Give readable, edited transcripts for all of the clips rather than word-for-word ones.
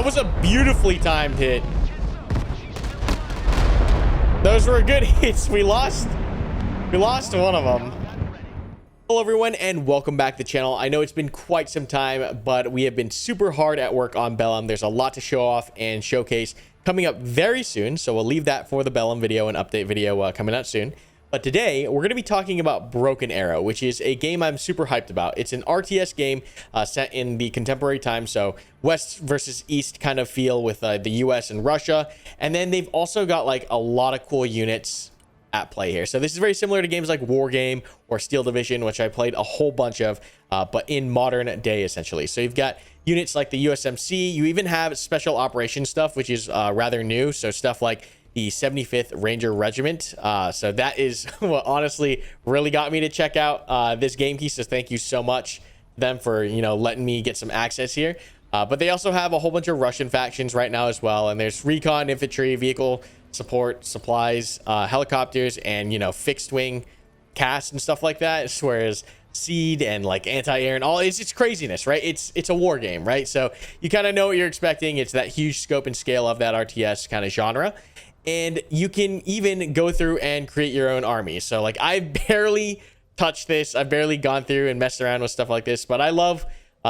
was a beautifully timed hit. Those were good hits. We lost one of them. Hello everyone and welcome back to the channel. I know it's been quite some time, but we have been super hard at work on Bellum. There's a lot to show off and showcase coming up very soon, so we'll leave that for the Bellum video and update video coming out soon. But today we're going to be talking about Broken Arrow, which is a game I'm super hyped about. It's an RTS game set in the contemporary time, so West versus East kind of feel with the US and Russia. And then they've also got like a lot of cool units at play here. So this is very similar to games like War Game or Steel Division, which I played a whole bunch of, but in modern day essentially. So you've got units like the USMC. You even have special operations stuff, which is rather new. So stuff like the 75th Ranger Regiment. So that is what honestly really got me to check out this game key. So thank you so much to them for, you know, letting me get some access here. But they also have a whole bunch of Russian factions right now as well. And there's recon, infantry, vehicle support, supplies, helicopters, and, you know, fixed wing cast and stuff like that. Whereas seed and like anti-air and all, it's craziness, right? It's a war game, right? So you kind of know what you're expecting. It's that huge scope and scale of that RTS kind of genre. And you can even go through and create your own army. So like I've barely touched this. I've barely gone through and messed around with stuff like this, but I love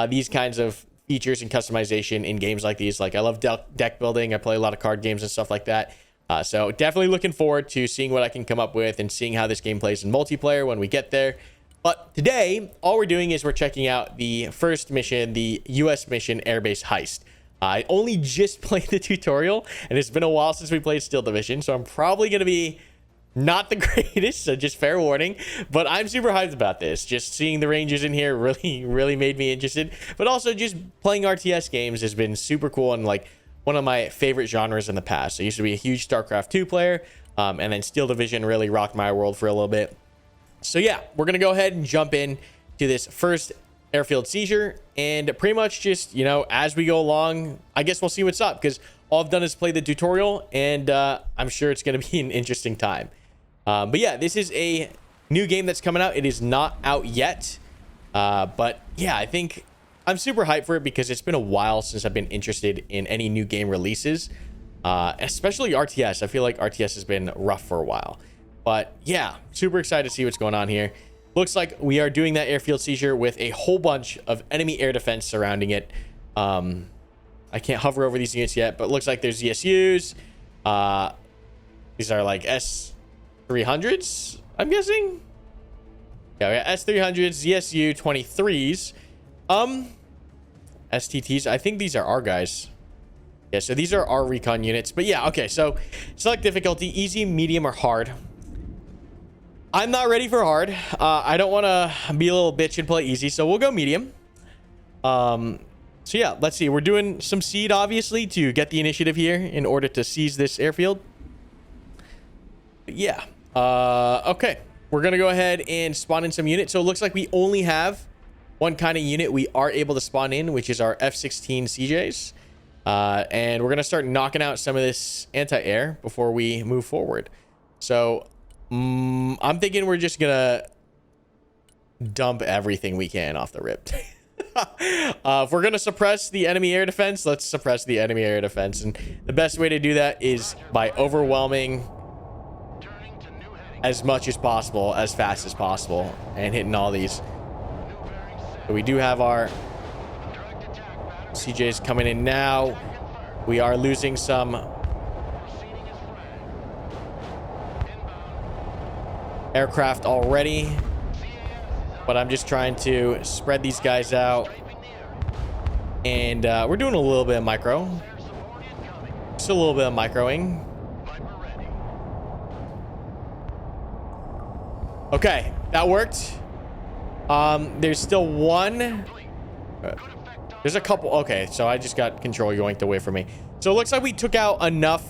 these kinds of features and customization in games like these. Like I love deck building. I play a lot of card games and stuff like that. So definitely looking forward to seeing what I can come up with and seeing how this game plays in multiplayer when we get there. But today, all we're doing is we're checking out the first mission, the US mission Airbase Heist. I only just played the tutorial, and it's been a while since we played Steel Division, so I'm probably going to be not the greatest, so just fair warning. But I'm super hyped about this. Just seeing the Rangers in here really made me interested. But also just playing RTS games has been super cool and like one of my favorite genres in the past. I used to be a huge StarCraft 2 player, and then Steel Division really rocked my world for a little bit. So yeah, we're going to go ahead and jump in to this first Airfield Seizure, and pretty much just, you know, as we go along, I guess we'll see what's up, because all I've done is play the tutorial, and I'm sure it's going to be an interesting time. But yeah, this is a new game that's coming out. It is not out yet, but yeah, I think I'm super hyped for it because it's been a while since I've been interested in any new game releases, especially RTS. I feel like RTS has been rough for a while, but yeah, super excited to see what's going on here. Looks like we are doing that airfield seizure with a whole bunch of enemy air defense surrounding it. I can't hover over these units yet, but looks like there's ZSUs. These are like S300s, I'm guessing. Yeah, we got S300s, ZSU 23s, STTs. I think these are our guys. Yeah, so these are our recon units. But yeah, okay, so select difficulty, easy, medium, or hard. I'm not ready for hard. I don't want to be a little bitch and play easy, so we'll go medium. So yeah, let's see. We're doing some seed, obviously, to get the initiative here in order to seize this airfield. But yeah. Okay. We're going to go ahead and spawn in some units. So it looks like we only have one kind of unit we are able to spawn in, which is our F-16 CJs. And we're going to start knocking out some of this anti-air before we move forward. So I'm thinking we're just gonna dump everything we can off the rip. If we're gonna suppress the enemy air defense, let's suppress the enemy air defense, and the best way to do that is by overwhelming as much as possible, as fast as possible, and hitting all these. So we do have our CJs coming in now. We are losing some aircraft already, but I'm just trying to spread these guys out, and we're doing a little bit of micro, just a little bit of microing. Okay, that worked. There's still one. There's a couple. Okay, so I just got control yoinked away from me. So it looks like we took out enough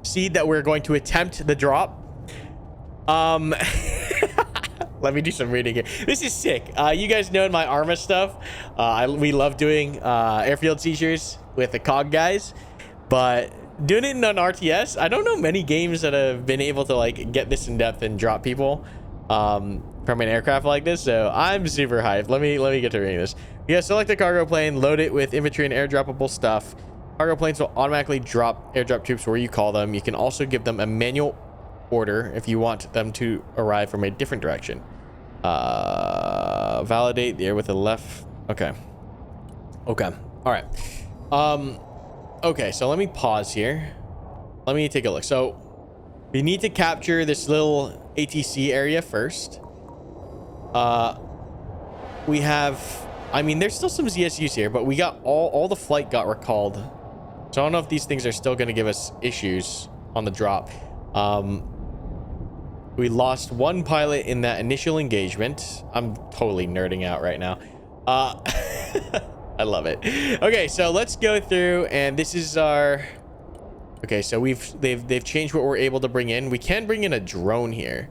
seed that we're going to attempt the drop. Let me do some reading here. This is sick. You guys know in my Arma stuff, we love doing airfield seizures with the COG guys, but doing it on RTS, I don't know many games that have been able to like get this in depth and drop people. from an aircraft like this, so I'm super hyped. Let me get to reading this. Yeah, select a cargo plane, load it with infantry and airdroppable stuff. Cargo planes will automatically drop airdrop troops where you call them. You can also give them a manual order if you want them to arrive from a different direction. Validate the air with the left. Okay. All right. Okay, so let me pause here. Let me take a look. So we need to capture this little ATC area first. We have, I mean, there's still some ZSUs here, but we got all the flight got recalled. So I don't know if these things are still going to give us issues on the drop. We lost one pilot in that initial engagement. I'm totally nerding out right now. I love it. Okay, so let's go through, and this is our... Okay, so they've changed what we're able to bring in. We can bring in a drone here.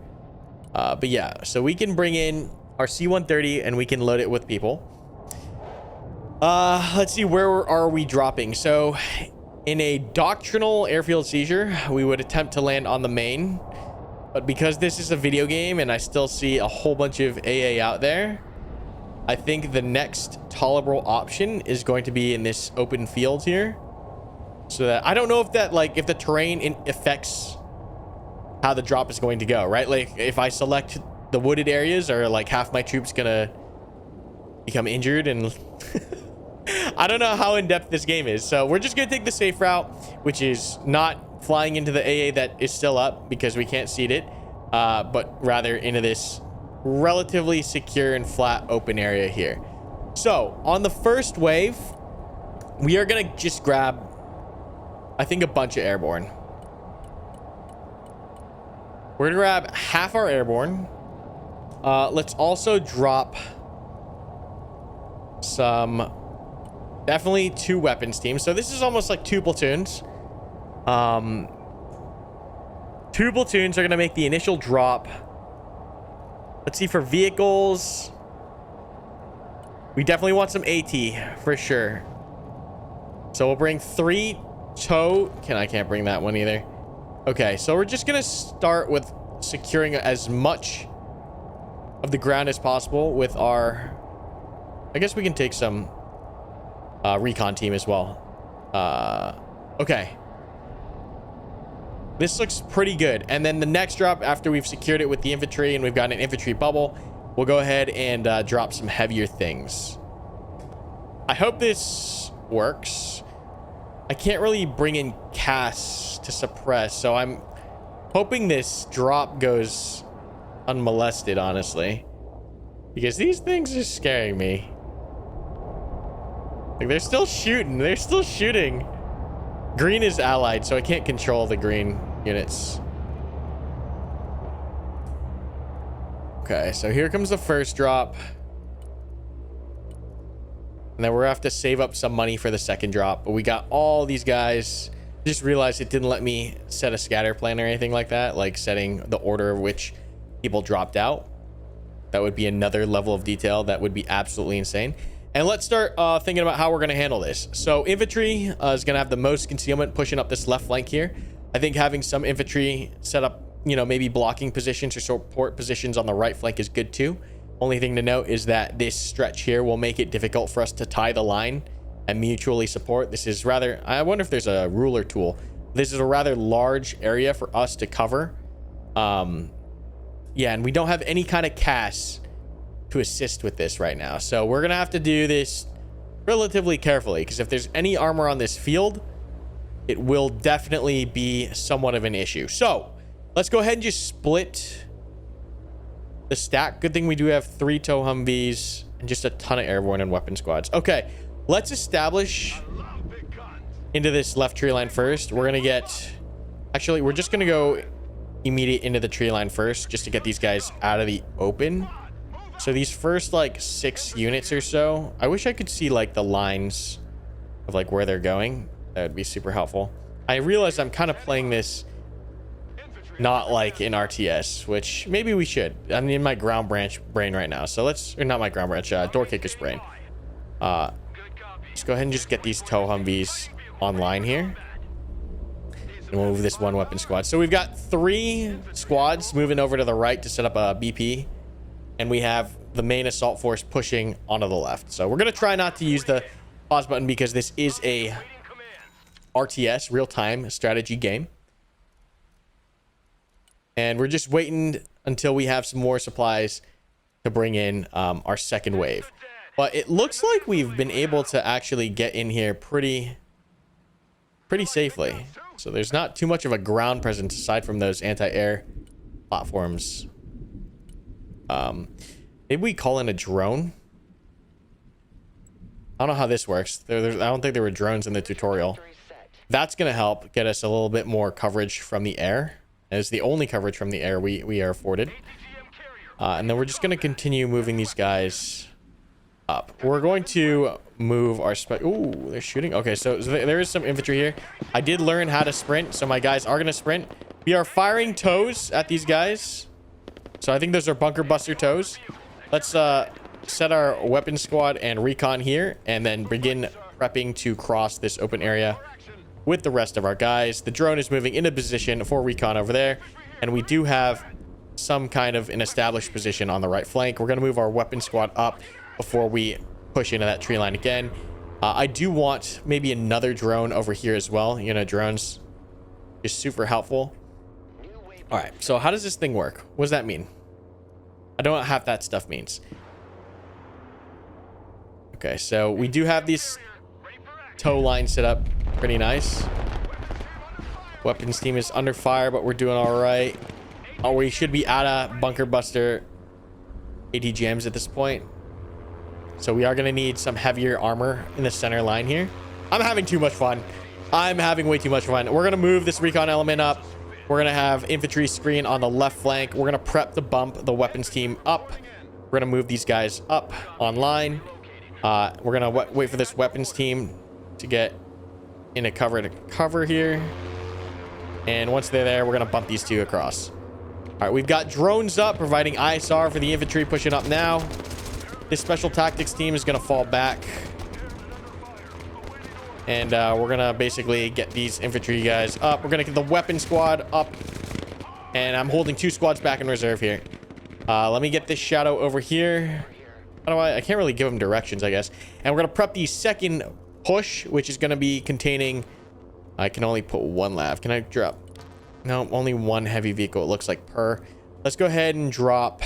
But yeah, so we can bring in our C-130 and we can load it with people. Let's see, where are we dropping? So in a doctrinal airfield seizure, we would attempt to land on the main. But because this is a video game and I still see a whole bunch of AA out there, I think the next tolerable option is going to be in this open field here. So that I don't know if that, like, if the terrain affects how the drop is going to go, right? Like if I select the wooded areas, are like half my troops gonna become injured, and I don't know how in-depth this game is. So we're just gonna take the safe route, which is not flying into the AA that is still up because we can't seat it, but rather into this relatively secure and flat open area here. So on the first wave, we are gonna just grab, I think, a bunch of airborne. We're gonna grab half our airborne. Let's also drop some, definitely 2 weapons teams. So this is almost like 2 platoons. 2 platoons are gonna make the initial drop. Let's see, for vehicles, we definitely want some AT for sure. So we'll bring 3 tow. I can't bring that one either. Okay, so we're just gonna start with securing as much of the ground as possible with our, I guess we can take some recon team as well. Okay, this looks pretty good. And then the next drop, after we've secured it with the infantry and we've got an infantry bubble, we'll go ahead and drop some heavier things. I hope this works. I can't really bring in casts to suppress, so I'm hoping this drop goes unmolested, honestly, because these things are scaring me. Like, they're still shooting. Green is allied, so I can't control the green units. Okay, so here comes the first drop. And then we're gonna have to save up some money for the second drop. But we got all these guys. Just realized it didn't let me set a scatter plan or anything like that, like setting the order of which people dropped out. That would be another level of detail that would be absolutely insane. And let's start thinking about how we're going to handle this. So infantry is going to have the most concealment pushing up this left flank here. I think having some infantry set up, you know, maybe blocking positions or support positions on the right flank is good too. Only thing to note is that this stretch here will make it difficult for us to tie the line and mutually support. This is rather, I wonder if there's a ruler tool. This is a rather large area for us to cover. Yeah, and we don't have any kind of casts to assist with this right now. So we're going to have to do this relatively carefully, because if there's any armor on this field, it will definitely be somewhat of an issue. So let's go ahead and just split the stack. Good thing we do have 3 tow Humvees and just a ton of airborne and weapon squads. Okay, let's establish into this left tree line first. We're going to get, actually, we're just going to go immediate into the tree line first, just to get these guys out of the open. So these first like 6 units or so, I wish I could see like the lines of like where they're going. That would be super helpful. I realize I'm kind of playing this not like in RTS, which maybe we should. I'm in my ground branch brain right now, so let's, or not my ground branch, door kicker's brain. Let's go ahead and just get these tow Humvees online here. And we'll move this 1 weapon squad. So we've got 3 squads moving over to the right to set up a BP. and we have the main assault force pushing onto the left. So we're going to try not to use the pause button because this is a RTS, real-time strategy game. And we're just waiting until we have some more supplies to bring in our second wave. But it looks like we've been able to actually get in here pretty safely. So there's not too much of a ground presence aside from those anti-air platforms. Maybe we call in a drone. I don't know how this works. I don't think there were drones in the tutorial. That's going to help get us a little bit more coverage from the air. It's the only coverage from the air we are afforded. And then we're just going to continue moving these guys up. We're going to move our ooh, they're shooting. Okay, so there is some infantry here. I did learn how to sprint, so my guys are going to sprint. We are firing toes at these guys. So I think those are bunker buster toes. Let's set our weapon squad and recon here and then begin prepping to cross this open area with the rest of our guys. The drone is moving into position for recon over there, and we do have some kind of an established position on the right flank. We're going to move our weapon squad up before we push into that tree line again. I do want maybe another drone over here as well. You know, drones is super helpful. All right, so how does this thing work? What does that mean? I don't know what half that stuff means. Okay, so we do have these tow lines set up pretty nice. Weapons team is under fire, but we're doing all right. Oh, we should be out of bunker buster ATGMs at this point. So we are going to need some heavier armor in the center line here. I'm having too much fun. I'm having way too much fun. We're going to move this recon element up. We're going to have infantry screen on the left flank. We're going to prep to bump the weapons team up. We're going to move these guys up online. We're going to wait for this weapons team to get in a cover here. And once they're there, we're going to bump these two across. All right, we've got drones up, providing ISR for the infantry pushing up now. This special tactics team is going to fall back. And we're going to basically get these infantry guys up. We're going to get the weapon squad up. And I'm holding 2 squads back in reserve here. Let me get this shadow over here. How do I can't really give them directions, I guess. And we're going to prep the second push, which is going to be containing... I can only put 1 lav. Can I drop? No, only 1 heavy vehicle, it looks like, per. Let's go ahead and drop...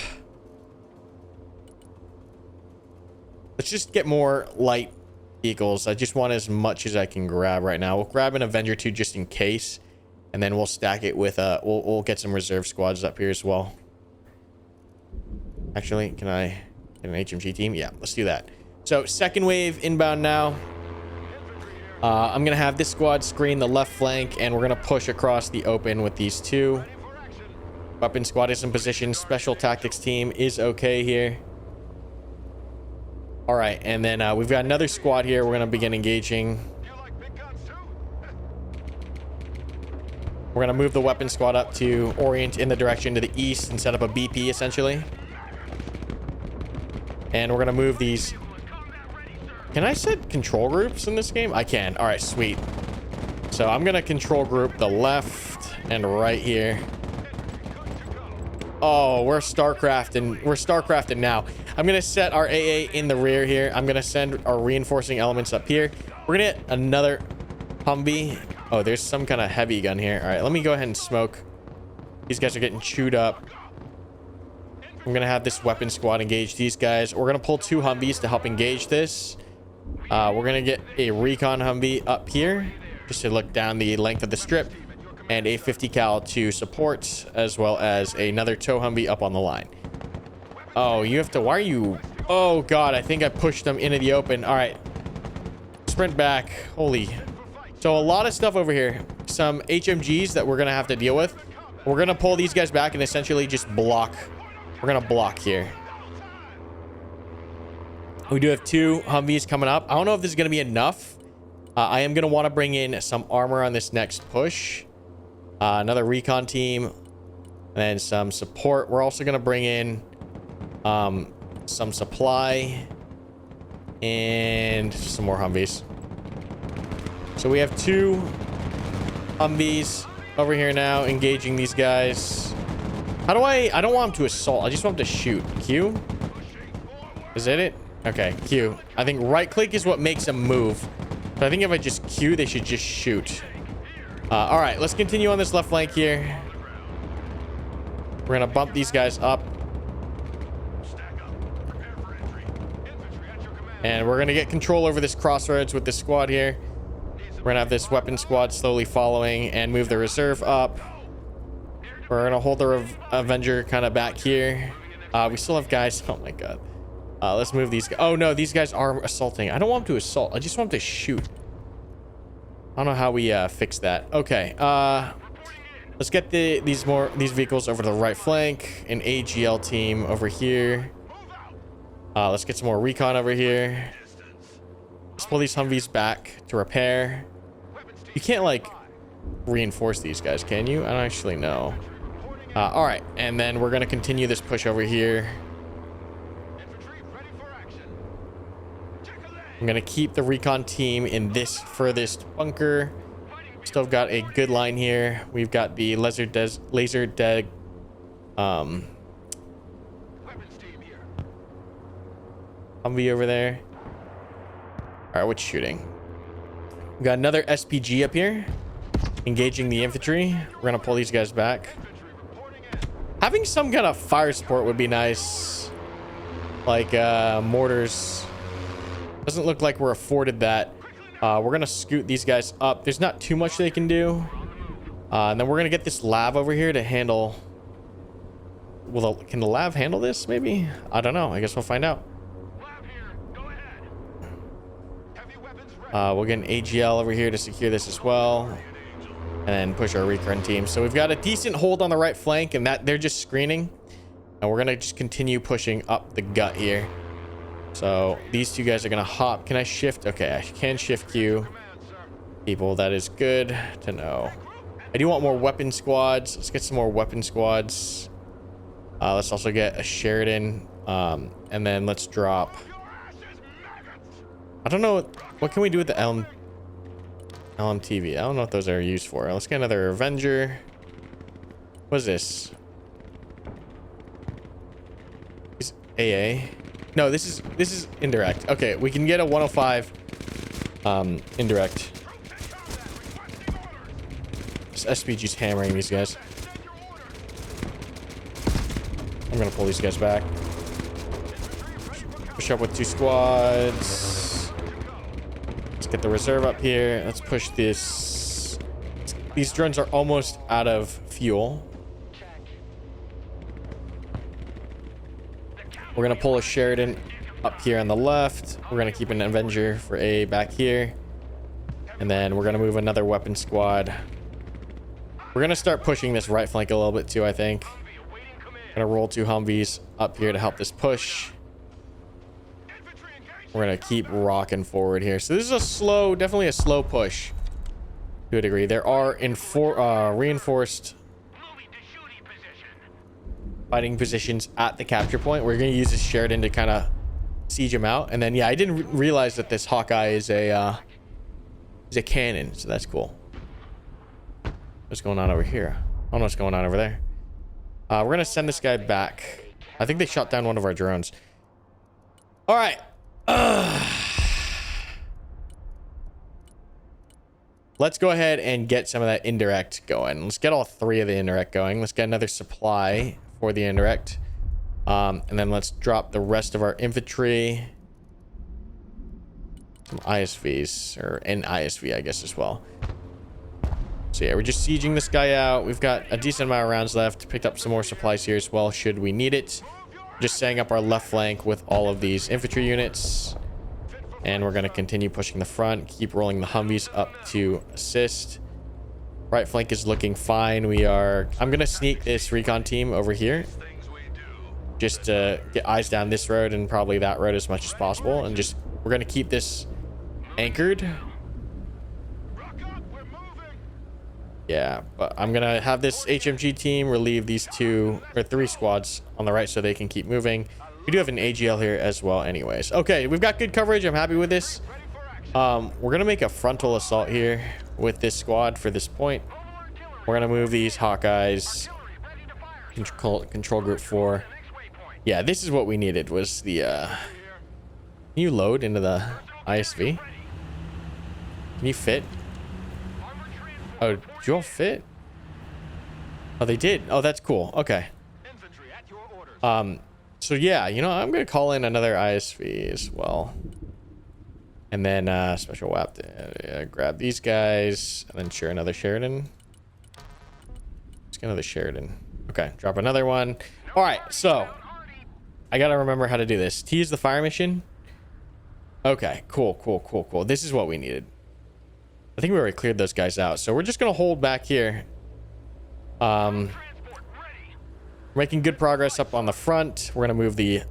Let's just get more light vehicles. I just want as much as I can grab right now. We'll grab an Avenger 2 just in case. And then we'll stack it with... We'll get some reserve squads up here as well. Actually, can I get an HMG team? Yeah, let's do that. So, second wave inbound now. I'm going to have this squad screen the left flank, and we're going to push across the open with these 2. Weapon squad is in position. Special tactics team is okay here. All right, and then we've got another squad here. We're going to begin engaging. We're going to move the weapon squad up to orient in the direction to the east and set up a BP, essentially. And we're going to move these... Can I set control groups in this game? I can. All right, sweet. So I'm going to control group the left and right here. Oh, we're StarCrafting. We're StarCrafting now. I'm going to set our AA in the rear here. I'm going to send our reinforcing elements up here. We're going to get another Humvee. Oh, there's some kind of heavy gun here. All right, let me go ahead and smoke. These guys are getting chewed up. I'm going to have this weapon squad engage these guys. We're going to pull 2 Humvees to help engage this. We're going to get a recon Humvee up here just to look down the length of the strip, and a 50 cal to support, as well as another tow Humvee up on the line. Oh, you have to... Why are you... Oh, God. I think I pushed them into the open. All right. Sprint back. Holy... So a lot of stuff over here. Some HMGs that we're going to have to deal with. We're going to pull these guys back and essentially just block. We're going to block here. We do have 2 Humvees coming up. I don't know if this is going to be enough. I am going to want to bring in some armor on this next push. Another recon team. And then some support. We're also going to bring in some supply. And some more Humvees. So we have 2 Humvees over here now engaging these guys. How do I don't want him to assault. I just want him to shoot. Q? Is that it? Okay, Q. I think right click is what makes them move. So I think if I just Q, they should just shoot. All right, let's continue on this left flank here. We're gonna bump these guys up. And we're gonna get control over this crossroads with this squad here. We're gonna have this weapon squad slowly following and move the reserve up. We're gonna hold the Avenger kind of back here. We still have guys. Oh my god. Let's move these guys. Oh no, these guys are assaulting. I don't want them to assault. I just want them to shoot. I don't know how we fix that. Okay. Let's get these vehicles over to the right flank. An AGL team over here. Let's get some more recon over here. Let's pull these Humvees back to repair. You can't like reinforce these guys, can you? I don't actually know. All right, and then we're gonna continue this push over here. I'm gonna keep the recon team in this furthest bunker. Still got a good line here. We've got the laser dead Humvee over there. All right, what's shooting? We got another SPG up here, engaging the infantry. We're gonna pull these guys back. Having some kind of fire support would be nice, like mortars. Doesn't look like we're afforded that. We're gonna scoot these guys up. There's not too much they can do, and then we're gonna get this lav over here to handle. Well, can the lav handle this? Maybe. I don't know. I guess we'll find out. We'll get an AGL over here to secure this as well, and then push our recon team. So we've got a decent hold on the right flank, and that they're just screening, and we're gonna just continue pushing up the gut here. So these two guys are gonna hop. Can I shift? Okay, I can shift Q. People, that is good to know. I do want more weapon squads. Let's get some more weapon squads. Let's also get a Sheridan, and then let's drop. I don't know what can we do with the LMTV. I don't know what those are used for. Let's get another Avenger. What is this? Is AA? No, this is indirect. Okay, we can get a 105 indirect. This SPG's hammering these guys. I'm gonna pull these guys back. Push up with 2 squads. Let's get the reserve up here. Let's push this. These drones are almost out of fuel. We're gonna pull a Sheridan up here on the left. We're gonna keep an Avenger for A back here, and then we're gonna move another weapon squad. We're gonna start pushing this right flank a little bit too, I think. Gonna roll 2 Humvees up here to help this push. We're gonna keep rocking forward here. So this is a slow, definitely a slow push to a degree. There are reinforced fighting positions at the capture point. We're going to use this Sheridan to kind of siege him out. And then, yeah, I didn't realize that this Hawkeye is a cannon. So that's cool. What's going on over here? I don't know what's going on over there. We're going to send this guy back. I think they shot down one of our drones. All right. Let's go ahead and get some of that indirect going. Let's get all 3 of the indirect going. Let's get another supply for the indirect, and then let's drop the rest of our infantry, some ISVs, or an ISV I guess as well. So yeah, we're just sieging this guy out. We've got a decent amount of rounds left. Picked up some more supplies here as well should we need it. Just setting up our left flank with all of these infantry units, and we're going to continue pushing the front, keep rolling the Humvees up to assist. Right flank is looking fine. I'm going to sneak this recon team over here just to get eyes down this road and probably that road as much as possible, and just we're going to keep this anchored. Yeah, but I'm gonna have this HMG team relieve these 2 or 3 squads on the right so they can keep moving. We do have an AGL here as well anyways. Okay, we've got good coverage. I'm happy with this. We're gonna make a frontal assault here with this squad for this point. We're gonna move these Hawkeyes Control group 4. Yeah, this is what we needed, was the can you load into the ISV? Can you fit? Oh, do you all fit? Oh, they did. Oh, that's cool. Okay. So yeah, you know, I'm gonna call in another ISV as well, and then special WAP. Grab these guys, and then share another Sheridan. Let's get another Sheridan. Okay, drop another one. All right, so I gotta remember how to do this. T is the fire mission. Okay, cool. This is what we needed. I think we already cleared those guys out, so we're just gonna hold back here. Making good progress up on the front. We're gonna move the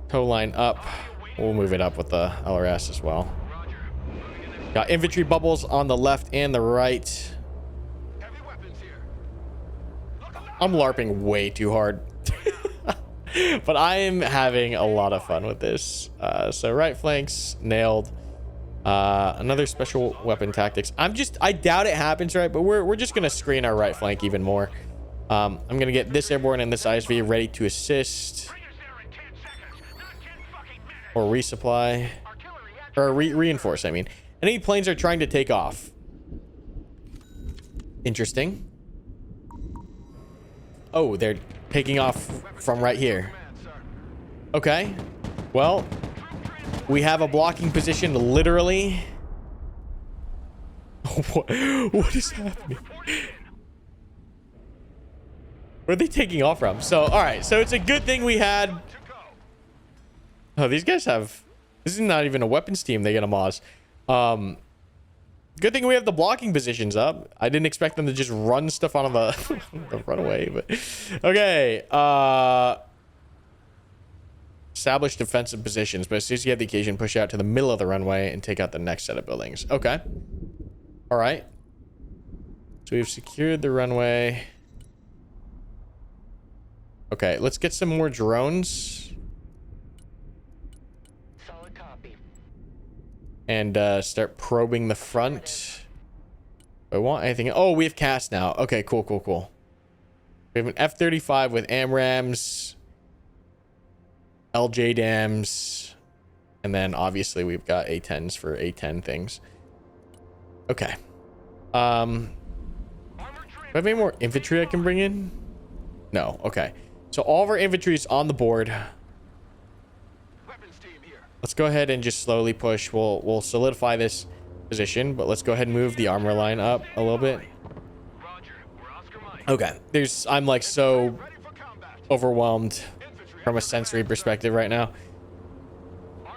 tow line up. We'll move it up with the LRS as well. Got infantry bubbles on the left and the right. I'm LARPing way too hard. But I am having a lot of fun with this. So right flanks nailed. Another special weapon tactics. I doubt it happens, right? But we're just gonna screen our right flank even more. I'm gonna get this airborne and this ISV ready to assist or resupply or reinforce. I mean, any planes are trying to take off. Interesting. Oh, they're taking off from right here. Okay. Well, we have a blocking position literally. What is happening? Where are they taking off from? So, all right. So it's a good thing we had. Oh, these guys have. This is not even a weapons team. They get a Moz. Good thing we have the blocking positions up. I didn't expect them to just run stuff on the, the runway, but okay. Establish defensive positions, but as soon as you have the occasion, push out to the middle of the runway and take out the next set of buildings. Okay. All right. So we've secured the runway. Okay, let's get some more drones. Solid copy. And start probing the front. Do I want anything? Oh, we have cast now. Okay, cool. We have an F-35 with AMRAAMs, LJ dams, and then obviously we've got A-10s for A-10 things. Okay. Do I have any more infantry I can bring in? No. Okay. So all of our infantry is on the board. Let's go ahead and just slowly push. We'll solidify this position, but let's go ahead and move the armor line up a little bit. Okay. I'm like so overwhelmed from a sensory perspective right now. All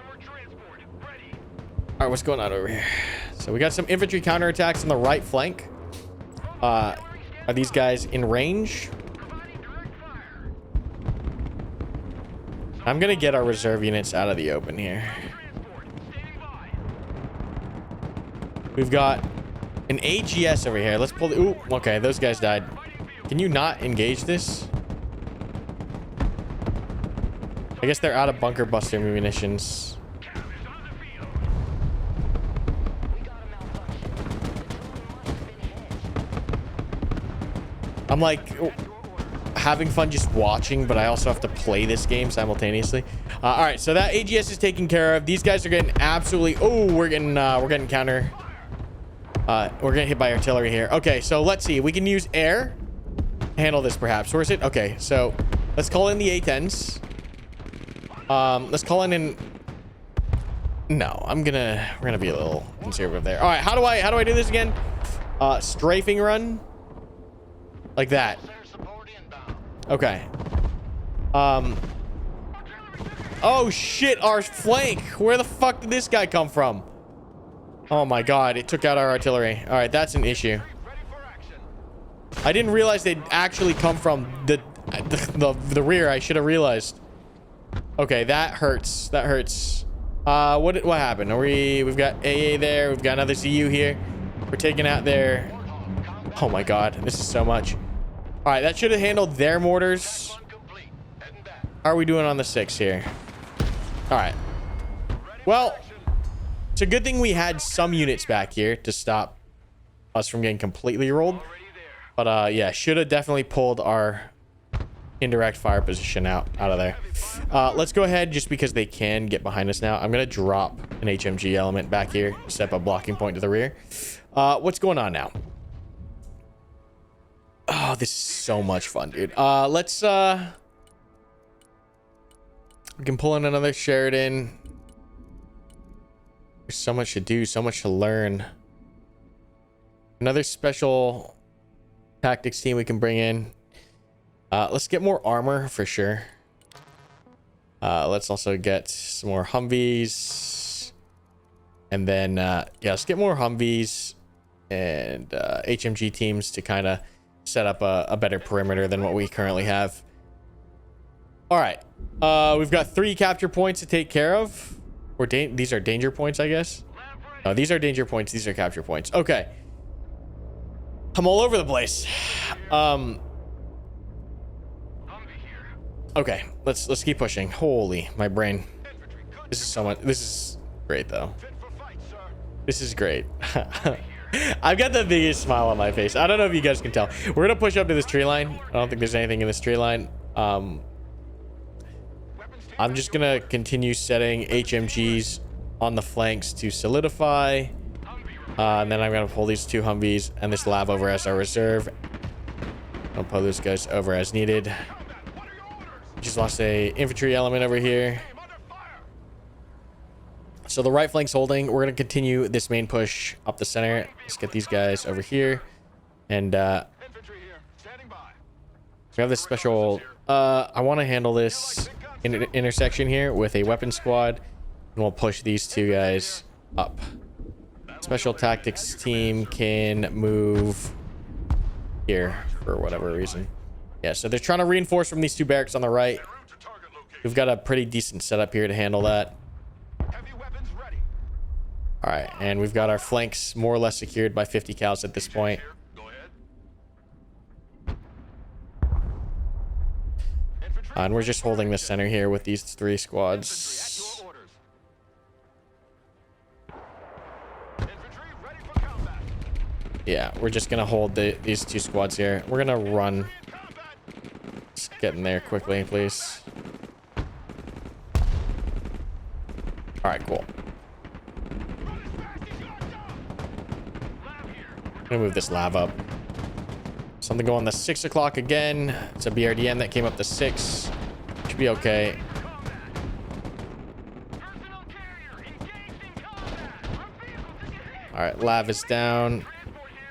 right, what's going on over here? So we got some infantry counterattacks on the right flank. Are these guys in range? I'm gonna get our reserve units out of the open here. We've got an AGS over here. Let's pull the... Ooh, okay, those guys died. Can you not engage this? I guess they're out of bunker buster munitions. I'm like having fun just watching, but I also have to play this game simultaneously. All right, so that AGS is taken care of. These guys are getting absolutely... Oh, we're getting counter... we're getting hit by artillery here. Okay, so let's see. We can use air to handle this, perhaps. Where is it? Okay, so let's call in the A-10s. Let's call in... No, we're gonna be a little conservative there. All right, how do I do this again? Strafing run, like that. Okay. Oh shit, our flank. Where the fuck did this guy come from? Oh my god, it took out our artillery. All right, that's an issue. I didn't realize they'd actually come from the rear. I should have realized. Okay, that hurts. That hurts. What happened? We've got AA there. We've got another CU here. We're taking out their... Oh my god, this is so much. All right, that should have handled their mortars. How are we doing on the 6 here? All right. Well, it's a good thing we had some units back here to stop us from getting completely rolled. But yeah, should have definitely pulled our indirect fire position out of there. Let's go ahead, just because they can get behind us now. I'm gonna drop an HMG element back here, set up a blocking point to the rear. What's going on now? Oh, this is so much fun, dude. Let's we can pull in another Sheridan. There's so much to do, so much to learn. Another special tactics team we can bring in. Let's get more armor for sure. Let's also get some more Humvees. And then, yeah, let's get more Humvees and HMG teams to kind of set up a better perimeter than what we currently have. All right. We've got 3 capture points to take care of. Or these are danger points, I guess. No, these are danger points. These are capture points. Okay. I'm all over the place. Okay, let's keep pushing. Holy, my brain. This is so much. This is great, though. This is great. I've got the biggest smile on my face. I don't know if you guys can tell. We're gonna push up to this tree line. I don't think there's anything in this tree line. I'm just gonna continue setting HMGs on the flanks to solidify. And then I'm gonna pull these 2 Humvees and this lab over as our reserve. I'll pull those guys over as needed. Just lost a infantry element over here. So the right flank's holding. We're going to continue this main push up the center. Let's get these guys over here. And we have this special... I want to handle this intersection here with a weapon squad. And we'll push these 2 guys up. Special tactics team can move here for whatever reason. Yeah, so they're trying to reinforce from these 2 barracks on the right. We've got a pretty decent setup here to handle that. All right, and we've got our flanks more or less secured by 50 cals at this point. And we're just holding the center here with these 3 squads. Yeah, we're just gonna hold these 2 squads here. We're gonna run. Just get in there quickly, please. All right, cool. I'm gonna move this lab up. Something going to 6 o'clock again. It's a BRDM that came up to 6. Should be okay. All right, lab is down.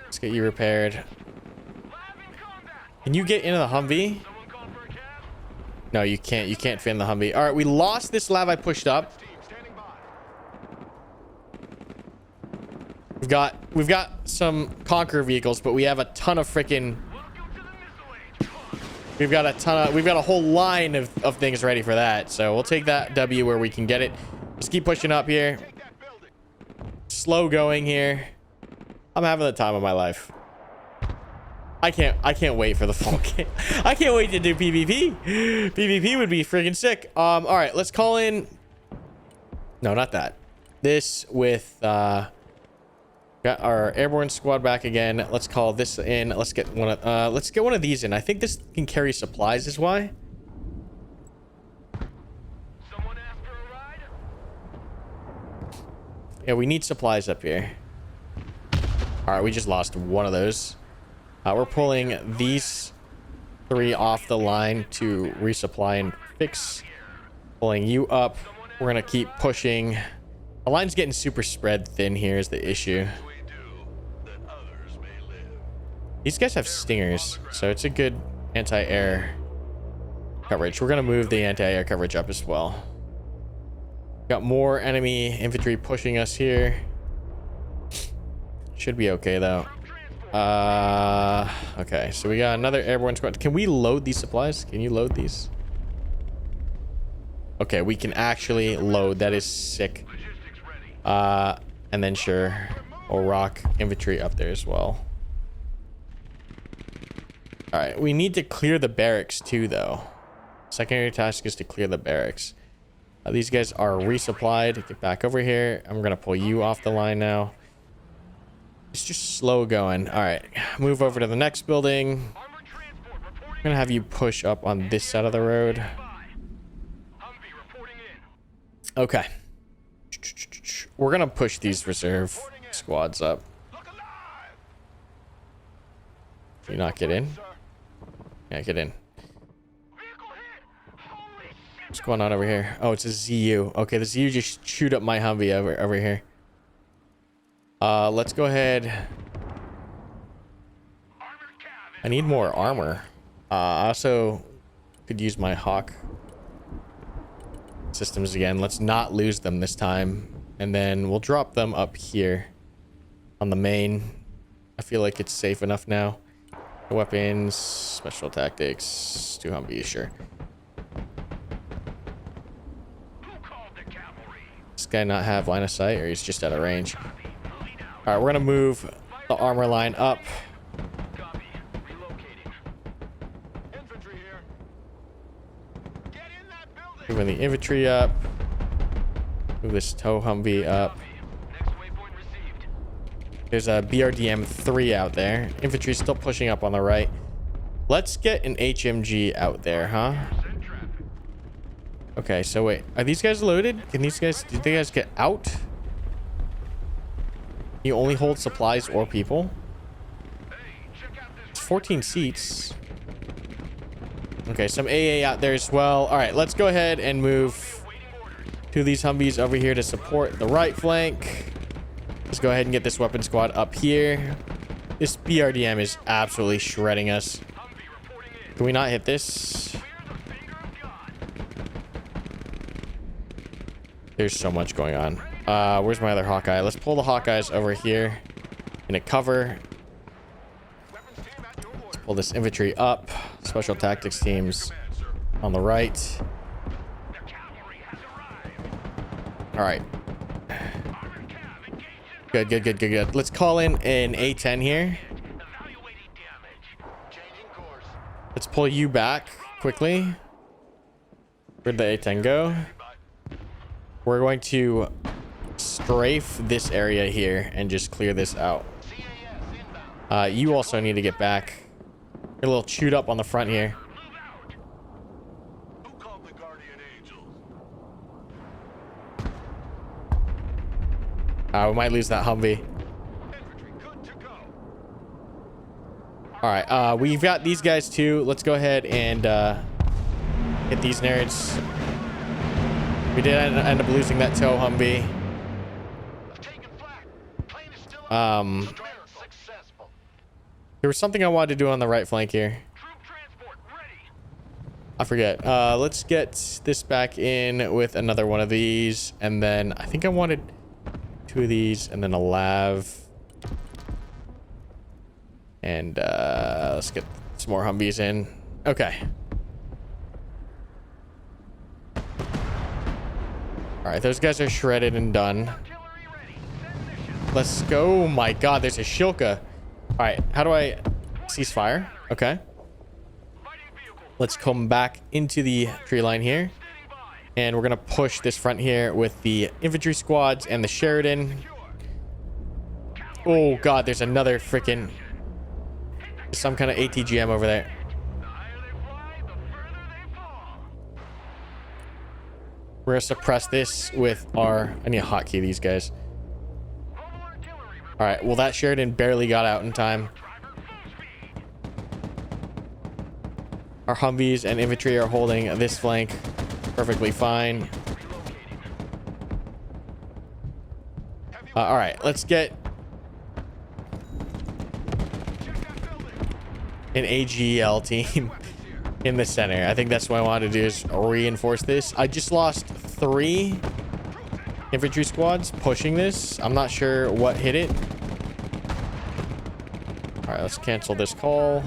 Let's get you repaired. Can you get into the Humvee? No, you can't. You can't fit in the Humvee. All right, we lost this lab I pushed up. We've got some Conqueror vehicles, but we have a ton of freaking... We've got a whole line of things ready for that. So we'll take that W where we can get it. Just keep pushing up here. Slow going here. I'm having the time of my life. I can't wait for the full game. I can't wait to do PvP. PvP would be freaking sick. All right, let's call in. No, not that. This with got our airborne squad back again. Let's call this in. Let's get one of these in. I think this can carry supplies is why. Someone after a ride? Yeah, we need supplies up here. All right, we just lost one of those. We're pulling these 3 off the line to resupply and fix. Pulling you up. We're gonna keep pushing. The line's getting super spread thin here is the issue. These guys have stingers, so it's a good anti-air coverage. We're gonna move the anti-air coverage up as well. Got more enemy infantry pushing us here. Should be okay though. Okay, so we got another airborne squad. Can we load these supplies? Can you load these? Okay, we can actually load. That is sick. And then sure, we'll rock infantry up there as well. All right, we need to clear the barracks too, though. Secondary task is to clear the barracks. These guys are resupplied. Get back over here. I'm gonna pull you off the line now. It's just slow going. All right, move over to the next building. Armored transport reporting I'm gonna have you push up on this side of the road. by. Humvee reporting in. Okay. We're gonna push these reserve squads up. Look alive! Can you not get in? Sir. Yeah, get in. Vehicle hit! Holy shit! What's going on over here? Oh, it's a ZU. Okay, the ZU just chewed up my Humvee over here. Let's go ahead. Armored cav I need more armor. I also could use my Hawk systems again. Let's not lose them this time. And then we'll drop them up here on the main. I feel like it's safe enough now. Weapons, special tactics, 2 Humvees, sure. Who called the cavalry? Does this guy not have line of sight, or he's just out of range? Lead out. All right, we're gonna move the armor line up. Copy. Relocating. Infantry here. Get in that building. Moving the infantry up. Move this tow Humvee up. Copy. Next waypoint received. There's a BRDM 3 out there. Infantry's still pushing up on the right. Let's get an HMG out there, huh? Send traffic. Okay, so wait. Are these guys loaded? Can these guys... Did they guys get out? You only hold supplies or people? Hey, check out It's this. 14 seats. Okay, some AA out there as well. All right, let's go ahead and move Waiting orders. 2 of these Humvees over here to support the right flank. Let's go ahead and get this weapon squad up here. This BRDM is absolutely shredding us. Humvee reporting in. Can we not hit this? Fear the finger of God. There's so much going on. Where's my other Hawkeye? Let's pull the Hawkeyes over here in a cover. Weapons team at your order. Pull this infantry up. Special tactics teams Command, sir. on the right. The cavalry has arrived. All right. Armored cav engaged in Good, good, good, good, good. Let's call in an A10 here. evaluating damage. Changing course. Let's pull you back quickly. Where'd the A10 go? We're going to strafe this area here and just clear this out. CAS inbound. You also need to get back. You're a little chewed up on the front here. Move out. Who called the guardian angels? We might lose that Humvee. Infantry good to go. All right, we've got these guys too. Let's go ahead and hit these nerds. We did end up losing that tow Humvee. Taking flag. Plane is still successful. There was something I wanted to do on the right flank here. Troop transport ready. I forget. Let's get this back in with another one of these. And then I think I wanted 2 of these and then a lav. And let's get some more Humvees in. Okay. All right, those guys are shredded and done. Artillery ready. Send mission. Let's go. Oh my God, there's a Shilka. All right, how do I cease fire? Okay. Fighting vehicle. Let's come back into the tree line here. Standing by. And we're going to push this front here with the infantry squads and the Sheridan. Oh God, there's another freaking... some kind of ATGM over there. The higher they fly, the further they fall. We're going to suppress this with our... I need to hotkey these guys. Mobile artillery. All right, well, that Sheridan barely got out in time. Driver full speed. Our Humvees and infantry are holding this flank perfectly fine. Relocating. Heavy All right, let's get check that building. an AGL team in the center. I think that's what I wanted to do, is reinforce this. I just lost 3 infantry squads pushing this. I'm not sure what hit it. All right, let's cancel this call.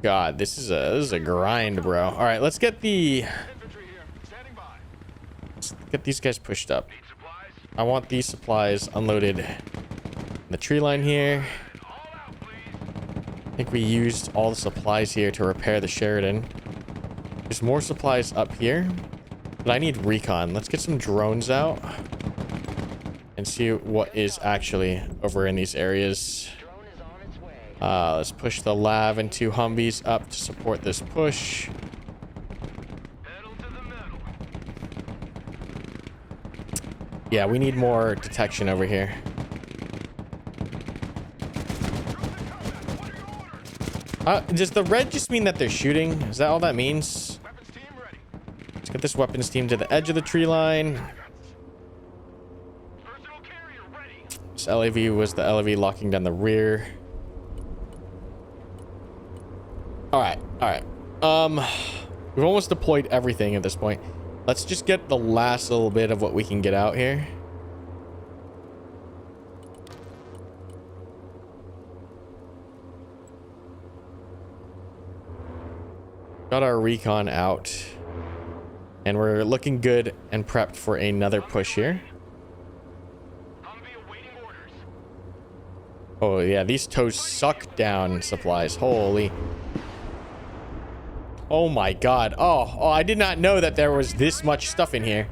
God, this is a grind, bro. All right, let's get Infantry here. Standing by. let's get these guys pushed up. Need supplies. I want these supplies unloaded in the tree line here. All out, please. I think we used all the supplies here to repair the Sheridan. There's more supplies up here, but I need recon. Let's get some drones out. and see what is actually over in these areas. Let's push the lav and 2 Humvees up to support this push. Yeah, we need more detection over here. Does the red just mean that they're shooting? Is that all that means? Let's get this weapons team to the edge of the tree line. This LAV was the LAV locking down the rear. All right. We've almost deployed everything at this point. Let's just get the last little bit of what we can get out here. Got our recon out. And we're looking good and prepped for another push here. Oh yeah, these tows suck down supplies. Holy. Oh my god. Oh, I did not know that there was this much stuff in here.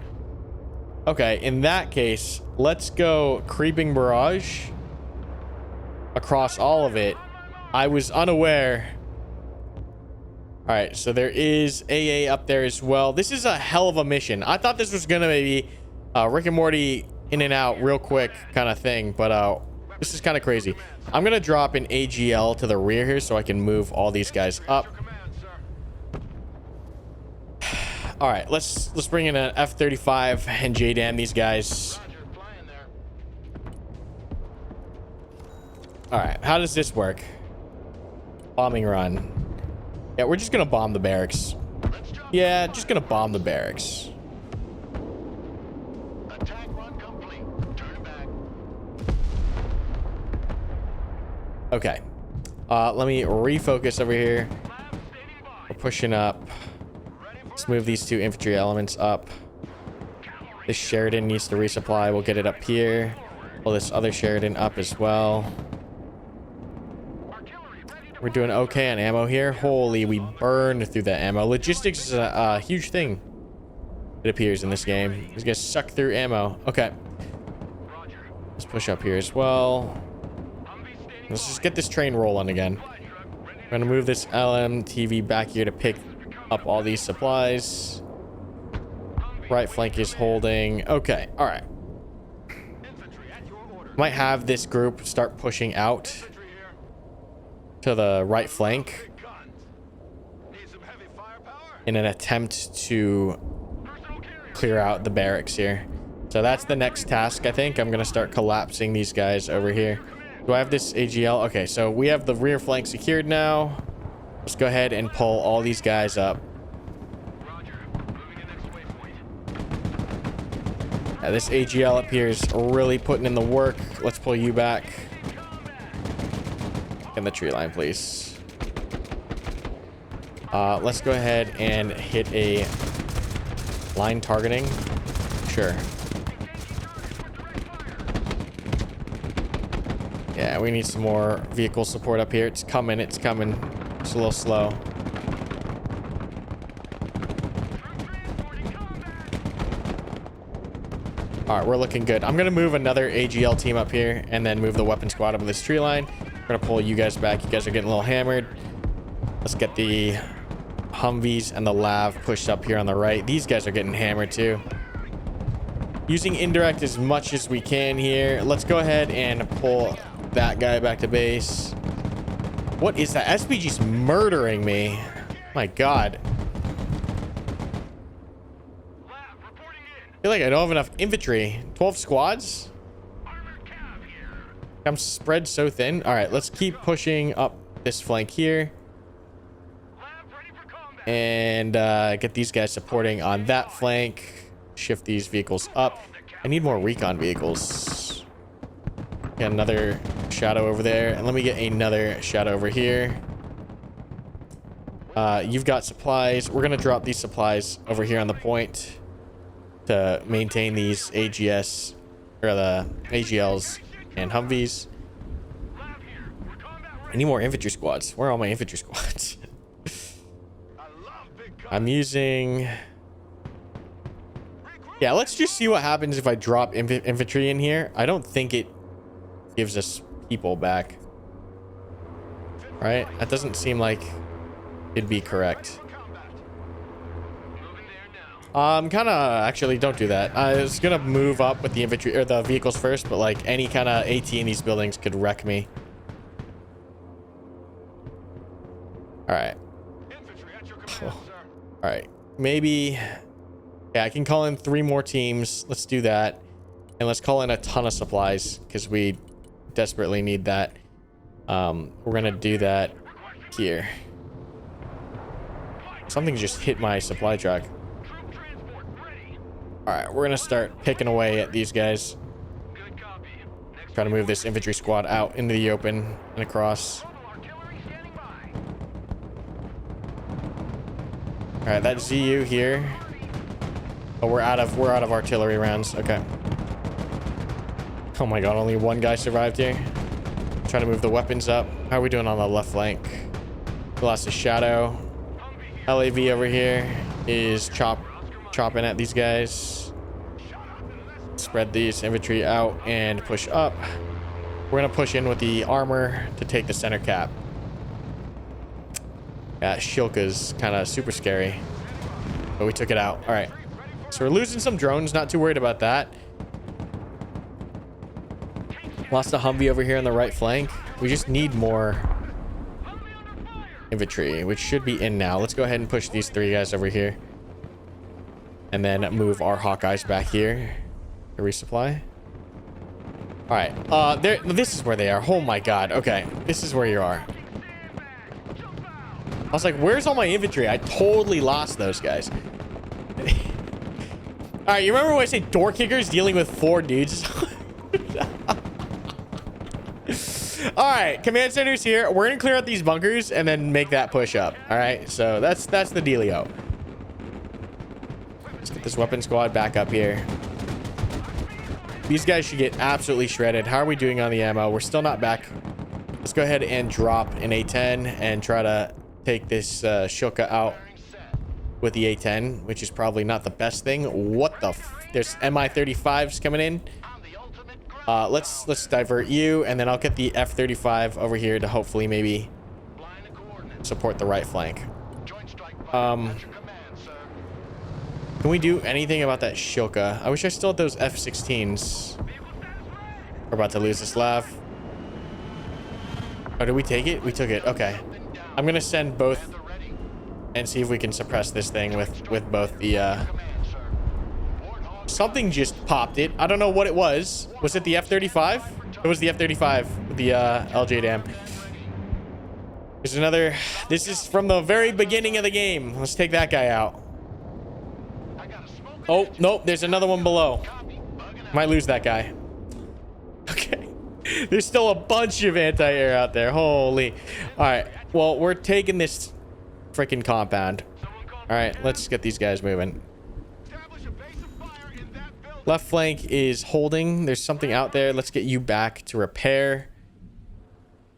Okay, in that case, let's go creeping barrage across all of it. I was unaware. All right, so there is AA up there as well. This is a hell of a mission. I thought this was gonna be Rick and Morty in and out real quick kind of thing, but this is kind of crazy. I'm gonna drop an AGL to the rear here so I can move all these guys up. All right, let's bring in an F-35 and JDAM these guys. All right, how does this work? Bombing run. Yeah, we're just gonna bomb the barracks. Yeah, just gonna bomb the barracks. Attack run complete. Turn back. Okay. Let me refocus over here. We're pushing up. Let's move these 2 infantry elements up. This Sheridan needs to resupply. We'll get it up here. Pull this other Sheridan up as well. We're doing okay on ammo here. Holy, we burned through that ammo. Logistics is a huge thing, it appears, in this game. These guys suck through ammo. Okay. Let's push up here as well. Let's just get this train rolling again. I'm going to move this LMTV back here to pick up all these supplies. Right flank is holding. Okay. All right. Might have this group start pushing out to the right flank in an attempt to clear out the barracks here. So that's the next task, I think. I'm going to start collapsing these guys over here. Do I have this AGL? Okay, so we have the rear flank secured now. Let's go ahead and pull all these guys up. Yeah, this AGL up here is really putting in the work. Let's pull you back. In the tree line, please. Let's go ahead and hit a line targeting. Sure. Yeah, we need some more vehicle support up here. It's coming. It's coming. It's a little slow. All right, we're looking good. I'm going to move another AGL team up here and then move the weapon squad up this tree line. We're going to pull you guys back. You guys are getting a little hammered. Let's get the Humvees and the Lav pushed up here on the right. These guys are getting hammered too. Using indirect as much as we can here. Let's go ahead and pull that guy back to base. What is that? SPG's murdering me. My God. I feel like I don't have enough infantry. 12 squads? I'm spread so thin. All right, let's keep pushing up this flank here. And get these guys supporting on that flank. Shift these vehicles up. I need more recon vehicles. Got another shadow over there. And let me get another shadow over here. You've got supplies. We're going to drop these supplies over here on the point to maintain these AGS, or the AGLs and Humvees. I need more infantry squads. Where are all my infantry squads? Yeah, let's just see what happens if I drop infantry in here. I don't think it gives us people back. Right? That doesn't seem like it'd be correct. Kind of actually don't do that. I was gonna move up with the infantry or the vehicles first, but like any kind of AT in these buildings could wreck me. All right. All right. Maybe. Yeah, I can call in 3 more teams. Let's do that, and let's call in a ton of supplies because we desperately need that. We're gonna do that here. Something just hit my supply truck. All right, we're gonna start picking away at these guys. Try to move this infantry squad out into the open and across. All right, that ZU here. Oh, we're out of artillery rounds. Okay. Oh my god, only 1 guy survived here. Trying to move the weapons up. How are we doing on the left flank? We lost a shadow. LAV over here is chopping at these guys. Spread these infantry out and push up. We're gonna push in with the armor to take the center cap. Yeah, Shilka's kind of super scary, but we took it out. All right, so we're losing some drones. Not too worried about that. Lost a Humvee over here on the right flank. We just need more infantry, which should be in now. Let's go ahead and push these 3 guys over here, and then move our Hawkeyes back here to resupply. All right, this is where they are. Oh my god. Okay, this is where you are. I was like, where's all my infantry? I totally lost those guys. All right, you remember when I say door kickers dealing with 4 dudes? All right, command center's here. We're gonna clear out these bunkers and then make that push up. All right, so that's the dealio. Let's get this weapon squad back up here. These guys should get absolutely shredded. How are we doing on the ammo? We're still not back. Let's go ahead and drop an A10 and try to take this Shilka out with the A10, which is probably not the best thing. What the there's Mi-35s coming in. Let's divert you, and then I'll get the F-35 over here to hopefully maybe support the right flank. Can we do anything about that Shilka? I wish I still had those F-16s. We're about to lose this lav. Oh, did we take it? We took it. Okay. I'm gonna send both and see if we can suppress this thing with both the something just popped it. I don't know what it was. Was it the F-35? It was the F-35 with the LJ dam. There's another. This is from the very beginning of the game. Let's take that guy out. Oh, nope. There's another one below. Might lose that guy. Okay. There's still a bunch of anti-air out there. Holy. All right. Well, we're taking this freaking compound. All right. Let's get these guys moving. Left flank is holding. There's something out there. Let's get you back to repair.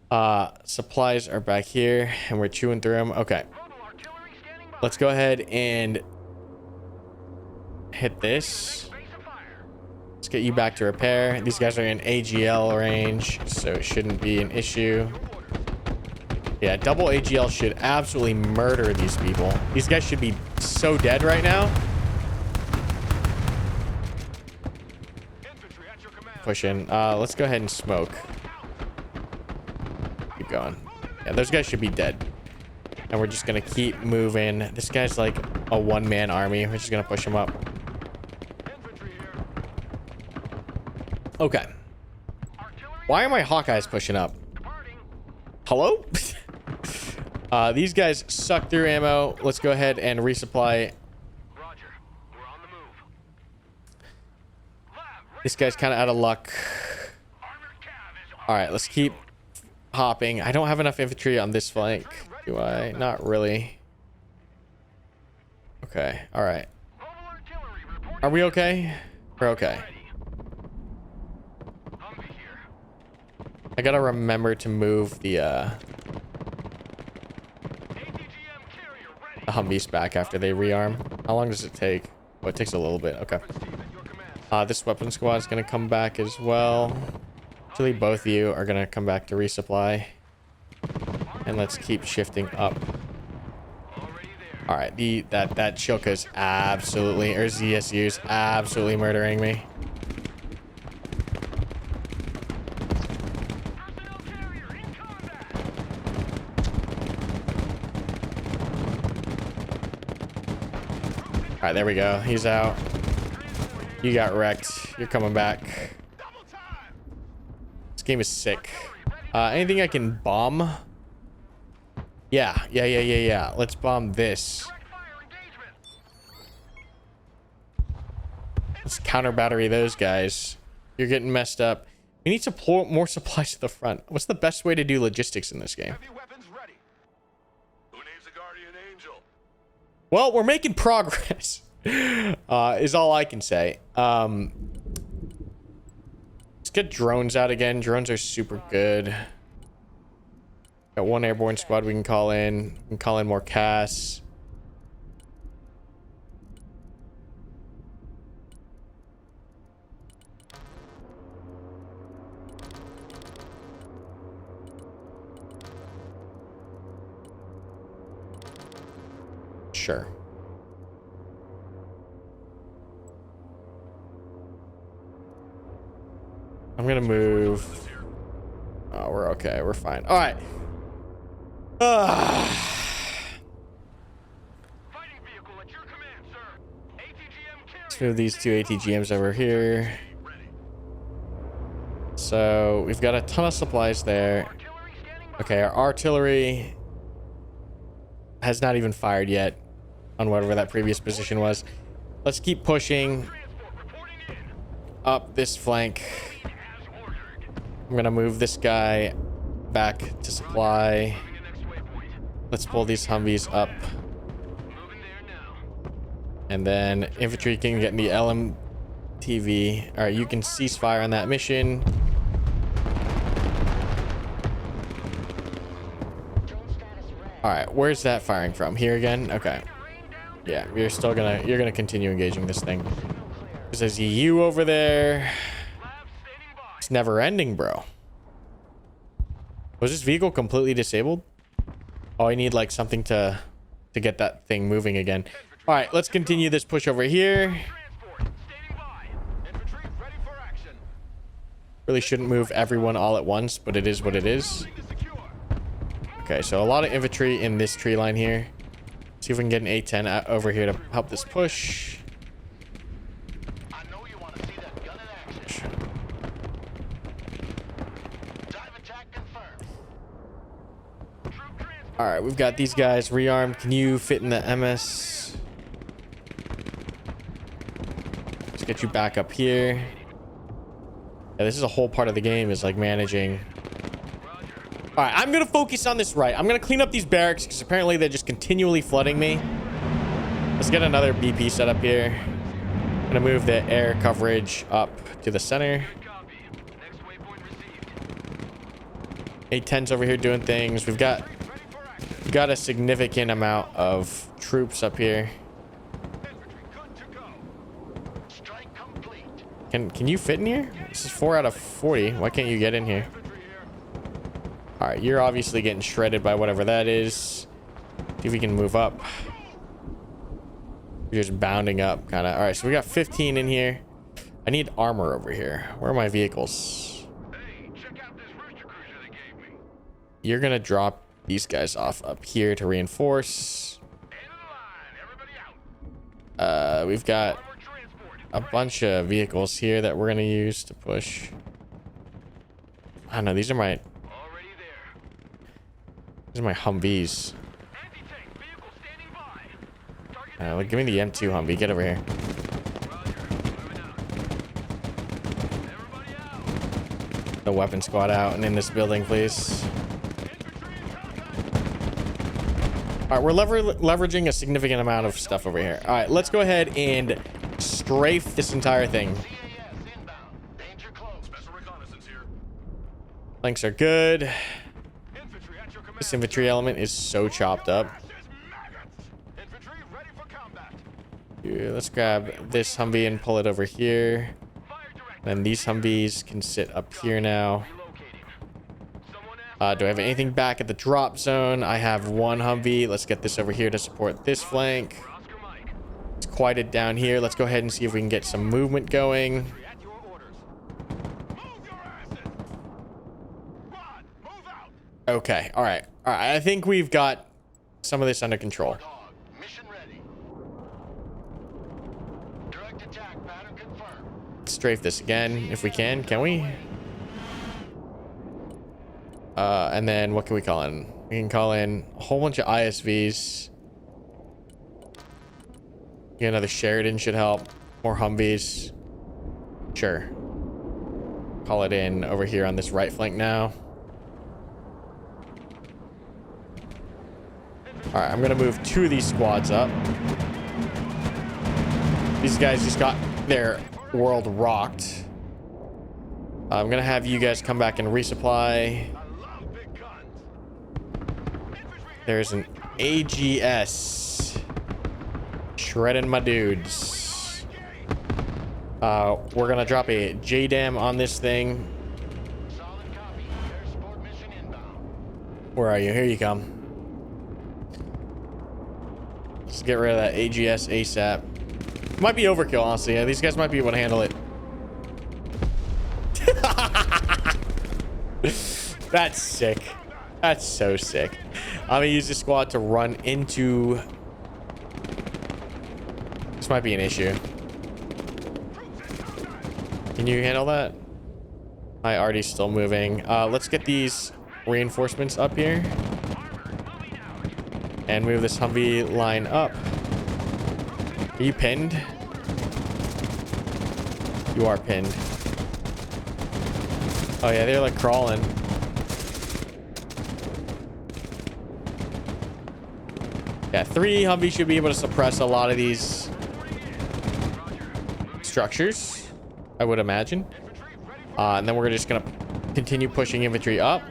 Supplies are back here, and we're chewing through them. Okay. Let's go ahead and hit this. Let's get you back to repair. These guys are in AGL range, so it shouldn't be an issue. Yeah, double AGL should absolutely murder these people. These guys should be so dead right now. Push in. Let's go ahead and smoke. Keep going. Yeah, those guys should be dead. And we're just gonna keep moving. This guy's like a one-man army. We're just gonna push him up. Okay. Why are my Hawkeyes pushing up? Hello? These guys suck through ammo. Let's go ahead and resupply. Roger. We're on the move. This guy's kind of out of luck. All right, let's keep hopping. I don't have enough infantry on this flank, do I? Not really. Okay, all right. Are we okay? We're okay. I gotta remember to move the Humvees back after they rearm. How long does it take? Oh, it takes a little bit. Okay. This weapon squad is going to come back as well. Actually, both of you are going to come back to resupply. And let's keep shifting up. All right, that Chilka's absolutely, or ZSU's absolutely murdering me. All right, there we go. He's out. You got wrecked. You're coming back. This game is sick. Anything I can bomb? Yeah. Let's bomb this. Let's counter battery those guys. You're getting messed up. We need to pull more supplies to the front. What's the best way to do logistics in this game? Heavy weapons ready. Who needs a guardian angel? Well, we're making progress. Is all I can say. Let's get drones out again. Drones are super good. Got one airborne squad we can call in. We can call in more CAS. Sure. I'm gonna move. Oh, we're okay. We're fine. All right. Fighting vehicle at your command, sir. ATGM Let's move these two ATGMs over here. So we've got a ton of supplies there. Okay, our artillery has not even fired yet on whatever that previous position was. Let's keep pushing up this flank. I'm gonna move this guy back to supply. Let's pull these Humvees up. And then infantry can get in the LMTV. All right, you can cease fire on that mission. All right, where's that firing from? Here again? Okay. Yeah, you're gonna continue engaging this thing. There's a U over there. It's never ending, bro. Was this vehicle completely disabled? Oh, I need like something to get that thing moving again. All right, let's continue this push over here. Really shouldn't move everyone all at once, but it is what it is. Okay, so a lot of infantry in this tree line here. See if we can get an A-10 out over here to help this push. I know you want to see that gun in action. Dive attack confirmed. All right, we've got these guys rearmed. Can you fit in the MS? Let's get you back up here. Yeah, this is a whole part of the game, is like managing. All right, I'm gonna focus on this right. I'm gonna clean up these barracks because apparently they're just continually flooding me. Let's get another BP set up here. I'm gonna move the air coverage up to the center. A-10's over here doing things. We've got a significant amount of troops up here. Can you fit in here? This is 4 out of 40. Why can't you get in here? All right, you're obviously getting shredded by whatever that is. See if we can move up. You're just bounding up, kind of. All right, so we got 15 in here. I need armor over here. Where are my vehicles? Hey, check out this rooster cruiser they gave me. You're gonna drop these guys off up here to reinforce. End of the line, everybody out. We've got Armor transport. a bunch of vehicles here that we're gonna use to push. I don't know. These are my Humvees. Like, give me the M2 Humvee. Get over here. The weapon squad out and in this building, please. All right, we're leveraging a significant amount of stuff over here. All right, let's go ahead and strafe this entire thing. Flanks are good. This infantry element is so chopped up. Here, let's grab this Humvee and pull it over here. Then these Humvees can sit up here now. Do I have anything back at the drop zone? I have one Humvee. Let's get this over here to support this flank. Let's quiet it down here. Let's go ahead and see if we can get some movement going. Okay, all right. All right, I think we've got some of this under control. Strafe this again if we can we? And then what can we call in? We can call in a whole bunch of ISVs. Yeah, another Sheridan should help. More Humvees. Sure. Call it in over here on this right flank now. All right, I'm gonna move 2 of these squads up. These guys just got their world rocked. I'm gonna have you guys come back and resupply. There's an AGS shredding my dudes. We're gonna drop a JDAM on this thing. Where are you? Here you come. Let's get rid of that AGS ASAP. Might be overkill, honestly. Yeah, these guys might be able to handle it. That's sick. That's so sick. I'm gonna use this squad to run into... This might be an issue. Can you handle that? My Artie's still moving. Let's get these reinforcements up here. And move this Humvee line up. Are you pinned? You are pinned. Oh yeah, they're like crawling. Yeah, 3 Humvees should be able to suppress a lot of these structures, I would imagine. And then we're just gonna continue pushing infantry up.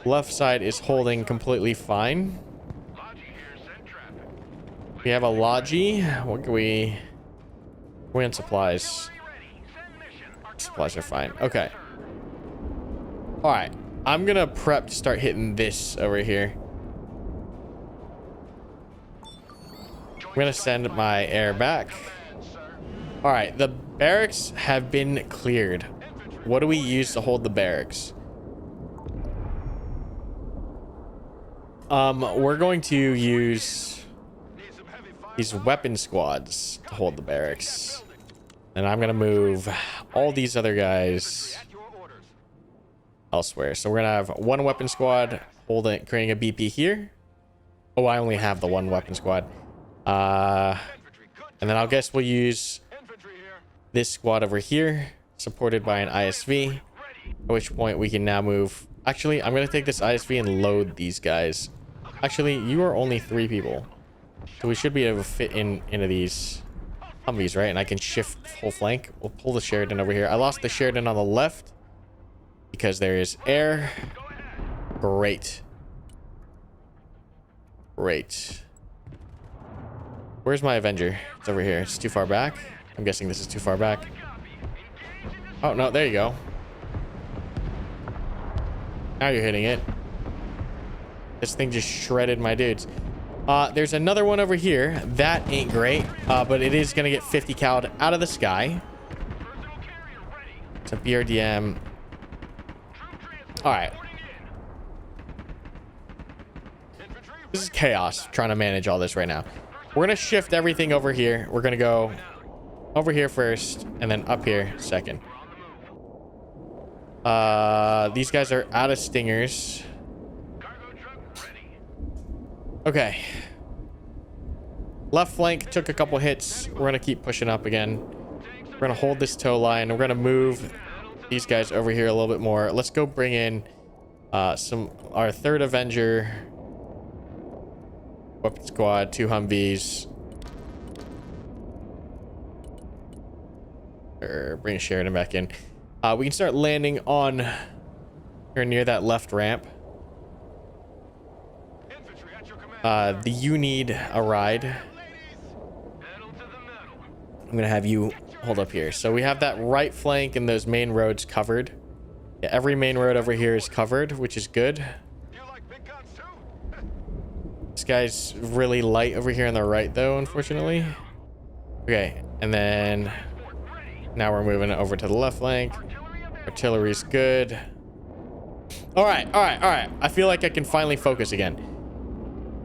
Left side is holding completely fine. We have a Logi. What can we... We're in supplies. Supplies are fine. Okay. All right. I'm gonna prep to start hitting this over here. I'm gonna send my air back. All right. The barracks have been cleared. What do we use to hold the barracks? We're going to use these weapon squads to hold the barracks. And I'm gonna move all these other guys elsewhere. So we're gonna have 1 weapon squad holding, creating a BP here. Oh, I only have the 1 weapon squad. And then I'll guess we'll use this squad over here, supported by an ISV. At which point we can now move. Actually, I'm gonna take this ISV and load these guys. Actually, you are only 3 people. So we should be able to fit into these Humvees, right? And I can shift full flank. We'll pull the Sheridan over here. I lost the Sheridan on the left because there is air. Great. Great. Where's my Avenger? It's over here. It's too far back. I'm guessing this is too far back. Oh, no. There you go. Now you're hitting it. This thing just shredded my dudes. There's another one over here. That ain't great, but it is going to get 50 called out of the sky. It's a BRDM. All right. This is chaos trying to manage all this right now. We're going to shift everything over here. We're going to go over here first and then up here second. These guys are out of stingers. Okay. Left flank took a couple hits. We're going to keep pushing up again. We're going to hold this tow line. We're going to move these guys over here a little bit more. Let's go bring in our 3rd Avenger. Weapon squad, 2 Humvees. Or bring Sheridan back in. We can start landing on or near that left ramp. You need a ride. I'm gonna have you hold up here. So we have that right flank and those main roads covered. Yeah, every main road over here is covered, which is good. You like big guns too? This guy's really light over here on the right, though, unfortunately. Okay, and then now we're moving over to the left flank. Artillery's good. All right, all right, all right. I feel like I can finally focus again.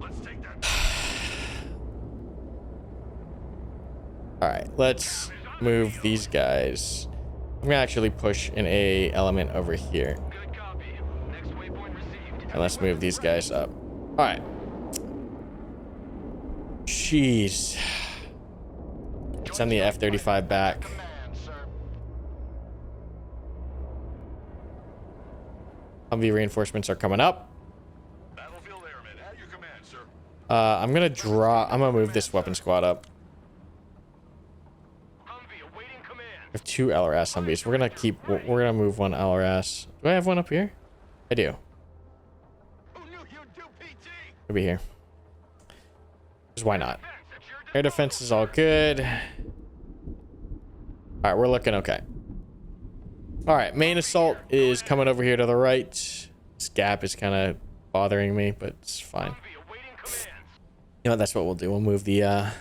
Let's take that. All right, let's move these guys. I'm gonna actually push an A element over here. Good copy. Next waypoint received. And let's move these guys up. All right. Jeez. Send the F-35 back. Command, sir. Humvee reinforcements are coming up. Battlefield Airmen at your command, sir. I'm gonna move this weapon squad up. Humvee awaiting command. I have 2 LRS Humvees. We're gonna move 1 LRS. Do I have one up here? I do. Who knew you'd do PT? Maybe here. Just why not? Air defense is all good. All right, we're looking okay. All right, main assault is coming over here to the right. This gap is kind of bothering me, but it's fine. Humvee awaiting commands. You know, that's what we'll do. We'll move the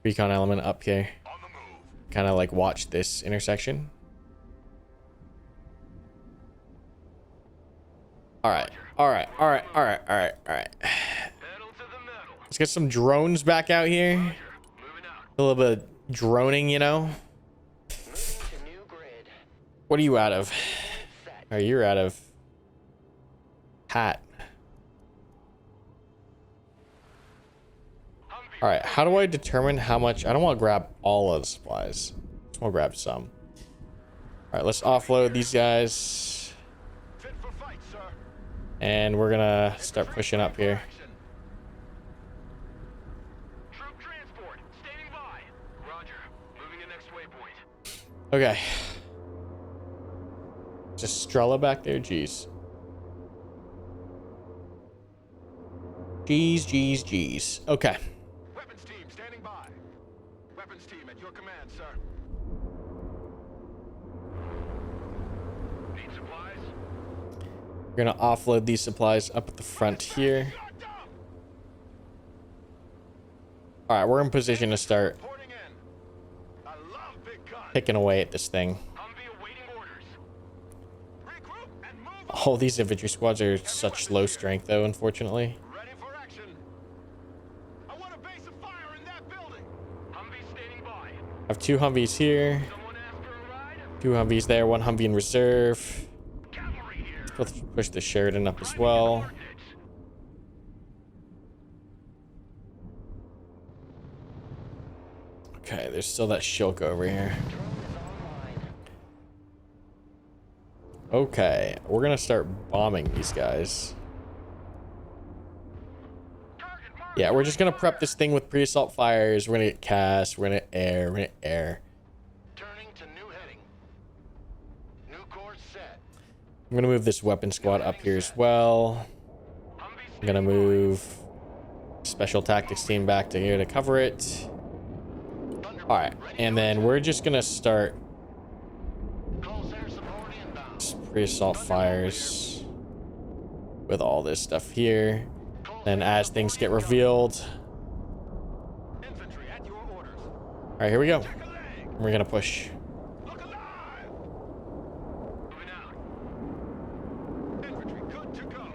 recon element up here. On the move. Kind of like watch this intersection. All right, all right, all right, all right, all right, all right. Pedal to the metal. Let's get some drones back out here. Moving out. A little bit of droning, you know. What are you out of? Oh, you're out of hat. All right, how do I determine how much? I don't want to grab all of the supplies. I just want to grab some. All right, let's offload these guys. Fit for fight, sir. And we're gonna start pushing up here. Action. Troop transport standing by. Roger. Moving to next waypoint. Okay. Just Strella back there? Jeez. Jeez. Okay. Weapons team standing by. Weapons team at your command, sir. Need supplies? We're gonna offload these supplies up at the front here. All right, we're in position to start Reporting in. I love big guns. picking away at this thing. Humvee awaiting orders. Regroup and move. All these infantry squads are such low strength, though, unfortunately. Ready for action. I want a base of fire in that building. Humvee standing by. I have 2 Humvees here, Someone asked for a ride? 2 Humvees there, 1 Humvee in reserve. Cavalry here. Let's push the Sheridan up as well. Coordinates. Okay, there's still that Shilka over here. Okay, we're gonna start bombing these guys. Target marked. Yeah, we're just gonna prep this thing with pre-assault fires. We're gonna get cast. We're gonna air. Turning to new heading. New course set. I'm gonna move this weapon squad up here as well. Humvee I'm gonna move special tactics team back to here to cover it. All right, and then we're just gonna start Call center support inbound. pre-assault fires with all this stuff here. Then as things get revealed, Infantry at your orders. all right, here we go. Check a leg. We're gonna push. Look alive. Moving out. Infantry good to go.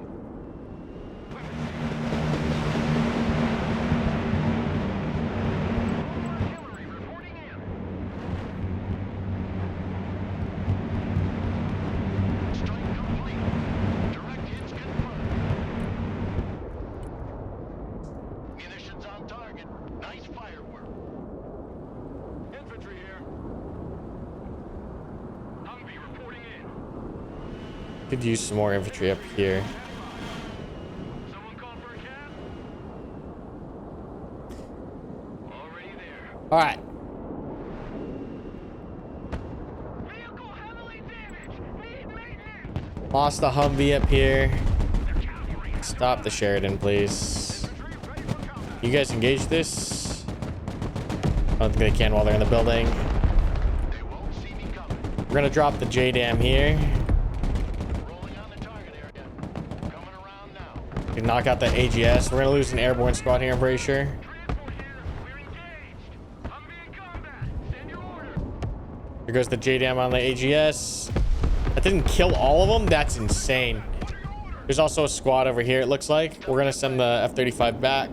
Artillery reporting in. Strike complete. Direct hits confirmed. Munitions on target. Nice firework. Infantry here. Humvee reporting in. Could use some more infantry up here. Someone call for a cab? Already there. All right. Vehicle heavily damaged. Need maintenance. Lost the Humvee up here. The cavalry. Stop the Sheridan, please. Infantry ready for combat. You guys engage this. don't think they can while they're in the building. They won't see me coming. We're gonna drop the JDAM here. Rolling on the target area. Coming around now. We knock out that AGS. We're gonna lose an airborne squad here, I'm pretty sure. Transport here. We're engaged. I'm being combat. Send your order. Here goes the JDAM on the AGS. That didn't kill all of them? That's insane. There's also a squad over here, it looks like. We're gonna send the F-35 back.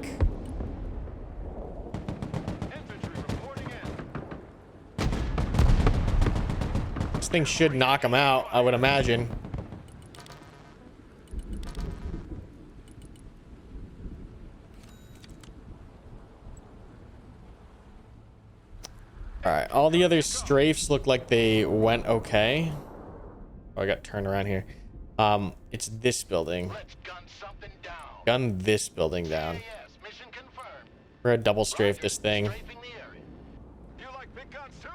Infantry reporting in. This thing should knock them out, I would imagine. All right, all the other strafes look like they went okay. Oh, I got turned around here. It's this building. Let's gun something down. Gun this building down. Yes, mission confirmed. We're gonna double strafe this thing. Strafing the area. You like big guns too?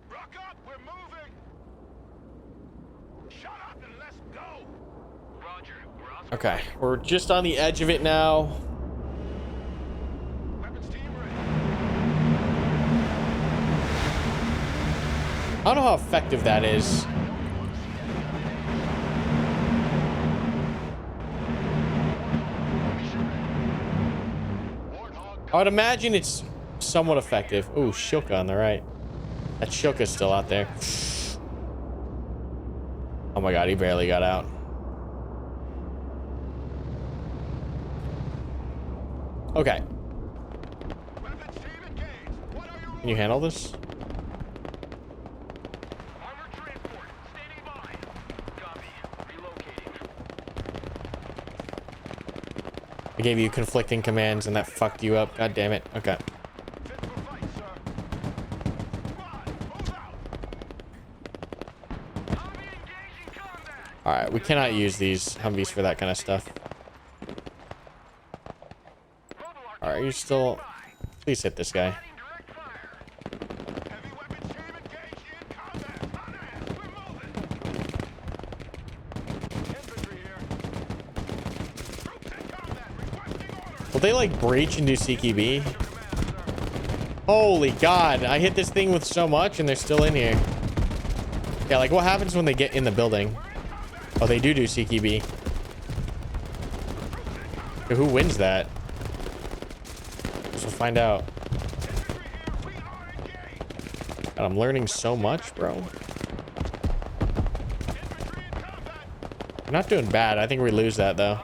Rock up, we're moving. Shut up and let's go. Roger, we're on. Okay, we're just on the edge of it now. Weapons team ready. I don't know how effective that is. I would imagine it's somewhat effective. Ooh, Shilka on the right. That Shilka's still out there. Oh my god, he barely got out. Okay. Weapons team engaged. What are you? Can you handle this? Armored transport standing by. Copy. Relocating. I gave you conflicting commands and that fucked you up. God damn it. Okay. Fit for fight, sir. Come on, move out. Humvee engaging combat. Alright, we cannot use these Humvees for that kind of stuff. Alright, you're still... Please hit this guy. Direct fire. Heavy weapons team engaged in combat. On ass, we're moving. Infantry here. Troops in combat. Requesting orders. Will they like breach and do CQB? Holy god, I hit this thing with so much and they're still in here. Yeah, like what happens when they get in the building? Oh, they do CQB. So who wins that? We'll find out. God, I'm learning so much, bro. We're not doing bad. I think we lose that though.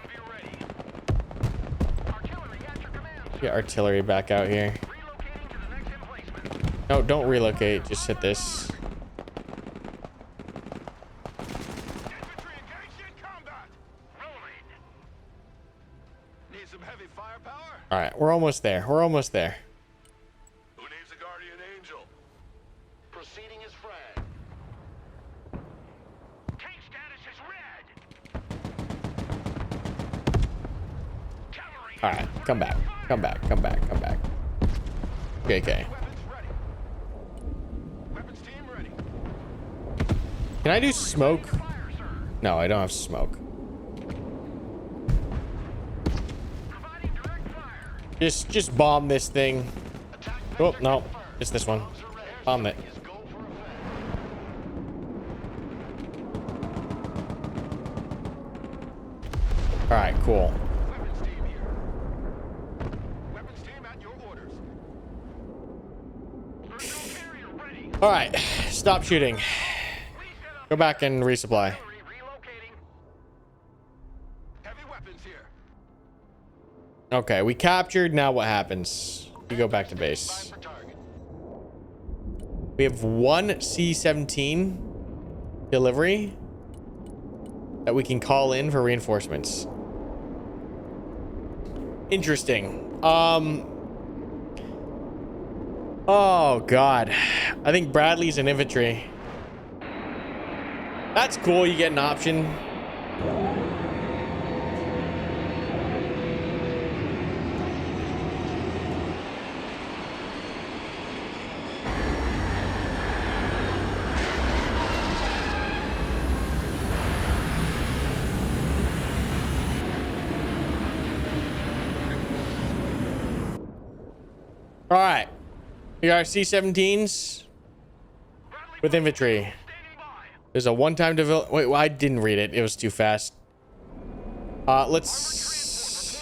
Get artillery back out here. No, don't relocate. Just hit this. Need some heavy firepower? All right, we're almost there. We're almost there. Who needs a guardian angel? Proceeding is frag. Tank status is red. Cavalry. All right, come back. Come back. Come back. Come back. Okay. Weapons ready. Weapons team ready. Can I do smoke? Fire, sir. No, I don't have smoke. Providing direct fire. Just bomb this thing. Attack Oh, vector no. confirmed. It's this one. Bombs are ready. Bomb it. Is go for effect. All right, cool. Weapons team here. Weapons team at your orders. Virtual carrier ready. All right, stop shooting. Go back and resupply. Relocating. Heavy weapons here. Okay, we captured. Now what happens? We go back to base. Line for target. We have one C-17 delivery that we can call in for reinforcements. Interesting. Oh god, I think Bradley's an infantry. That's cool. You get an option. All right, We got our C-17s with infantry. There's a one-time develop. Wait, well, I didn't read it. It was too fast. Let's.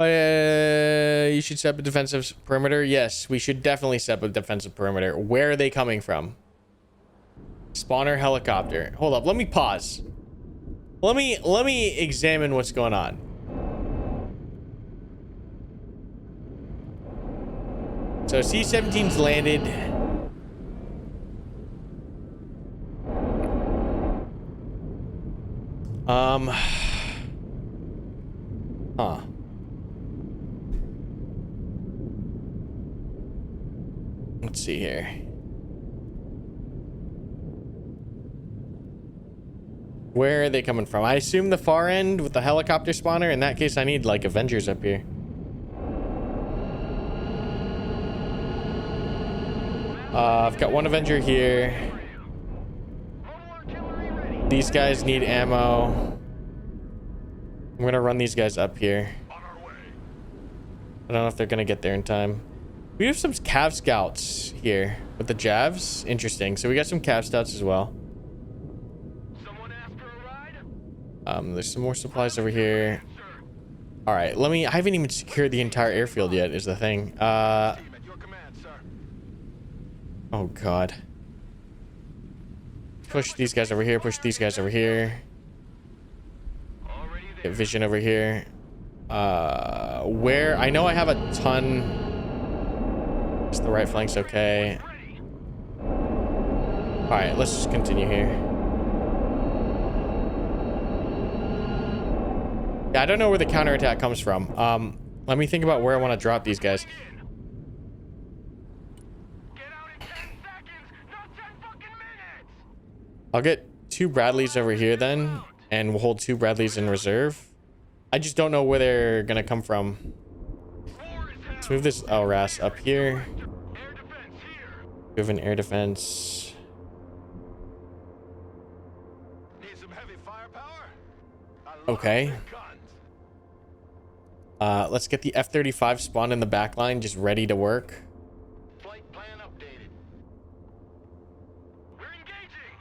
You should set up a defensive perimeter. Yes, we should definitely set up a defensive perimeter. Where are they coming from? Spawner helicopter. Hold up. Let me pause. Let me examine what's going on. So C-17's landed. Huh. Let's see here. Where are they coming from? I assume the far end with the helicopter spawner. In that case, I need like Avengers up here. I've got one Avenger here. These guys need ammo. I'm gonna run these guys up here. I don't know if they're gonna get there in time. We have some Cav Scouts here with the Javs. Interesting. So we got some Cav Scouts as well. There's some more supplies over here. All right, I haven't even secured the entire airfield yet is the thing. Oh God. Push these guys over here, push these guys over here. Get vision over here. Where? I know I have a ton. Just the right flank's okay. All right, let's just continue here. Yeah, I don't know where the counterattack comes from. Let me think about where I want to drop these guys. I'll get 2 Bradleys over here then, and we'll hold 2 Bradleys in reserve. I just don't know where they're gonna come from. Let's move this LRAS up here. We have an air defense. Okay. Let's get the F-35 spawned in the back line, just ready to work. Flight plan updated. We're engaging.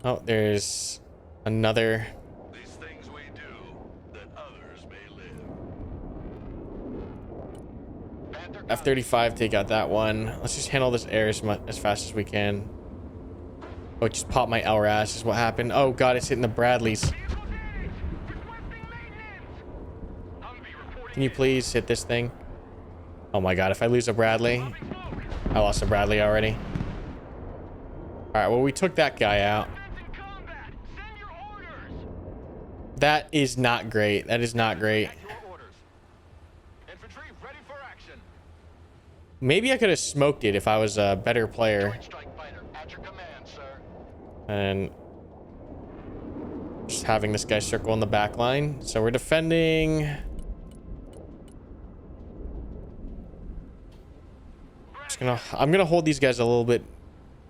Oh, there's another. These things we do that others may live. F-35, take out that one. Let's just handle this air as fast as we can. Oh, it just popped my LRAS is what happened. Oh God, it's hitting the Bradleys. Can you please hit this thing? Oh my God, if I lose a Bradley. I lost a Bradley already. All right, well, we took that guy out. That is not great. That is not great. Maybe I could have smoked it if I was a better player. And just having this guy circle in the back line. So we're defending. I'm gonna hold these guys a little bit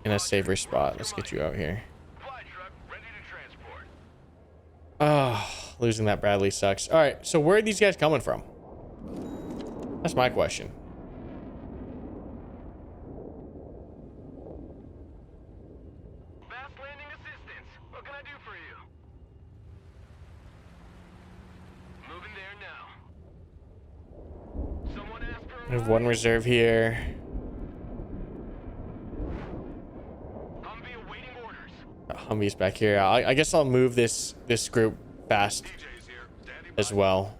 in a safer spot. Let's get you out here. Oh, losing that Bradley sucks. All right, so where are these guys coming from? That's my question. Fast landing assistance. What can I do for you? Moving there now. Someone asked for. I have one reserve here. Humvee's back here. I guess I'll move this group fast as well.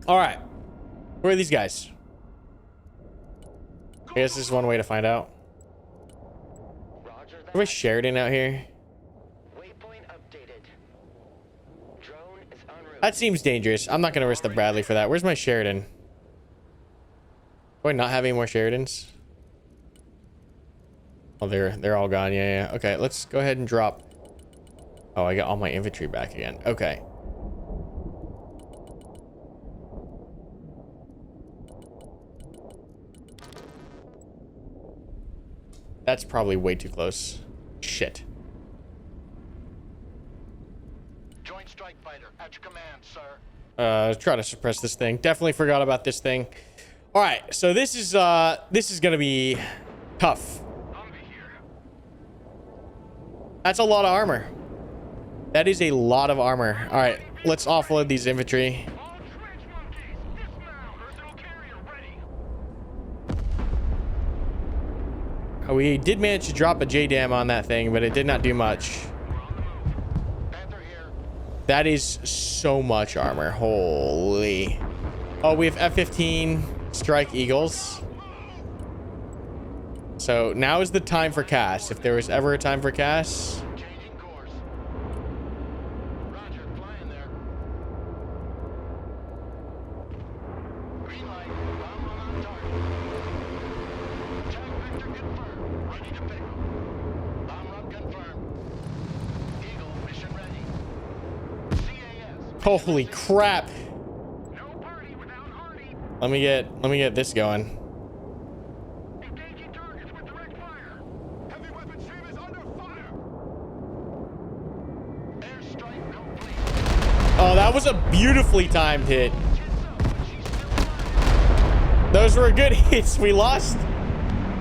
All right, where are these guys? I guess this is one way to find out. Have we Sheridan out here? That seems dangerous. I'm not gonna risk the Bradley for that. Where's my Sheridan? Do I not have any more Sheridans? Oh, they're all gone. Yeah. Okay, let's go ahead and drop. Oh, I got all my infantry back again. Okay. That's probably way too close. Shit. Joint strike fighter fighter. At your command, sir. Try to suppress this thing. Definitely forgot about this thing. All right, so this is gonna be tough. That's a lot of armor. That is a lot of armor. All right, let's offload these infantry. Oh, we did manage to drop a JDAM on that thing, but it did not do much. That is so much armor. Holy. Oh, we have F-15 Strike Eagles. So now is the time for CAS. If there was ever a time for CAS. Changing course. Roger, flying there. Green light. Bomb run on target. Attack vector confirmed. Ready to pick. Bomb run confirmed. Eagle mission ready. CAS. Holy crap. No party without Hardy. Let me get this going. Engaging targets with direct fire. Heavy weapon stream is under fire. Airstrike complete. Oh, that was a beautifully timed hit. Those were good hits. We lost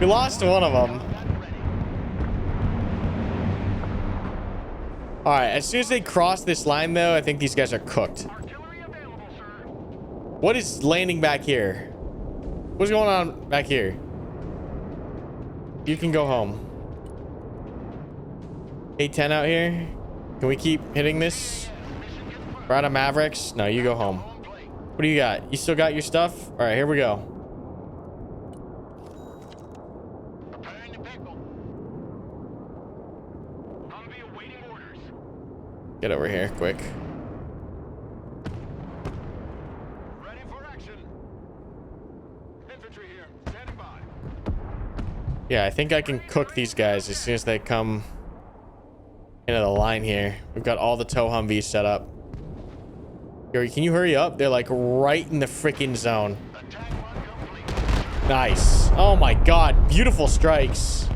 one of them. All right, as soon as they cross this line though, I think these guys are cooked. Artillery available, sir. What is landing back here? What's going on back here? You can go home. A-10 out here. Can we keep hitting this? We're out of Mavericks. No, you go home. What do you got? You still got your stuff? All right, here we go. Preparing to pickle. Humvee awaiting orders. Get over here quick. Ready for action. Infantry here. Standing by. Yeah, I think I can cook these guys as soon as they come into the line here. We've got all the tow Humvees set up. Yo, can you hurry up? They're like right in the freaking zone. Attack run complete. Nice. Oh my god, beautiful strikes.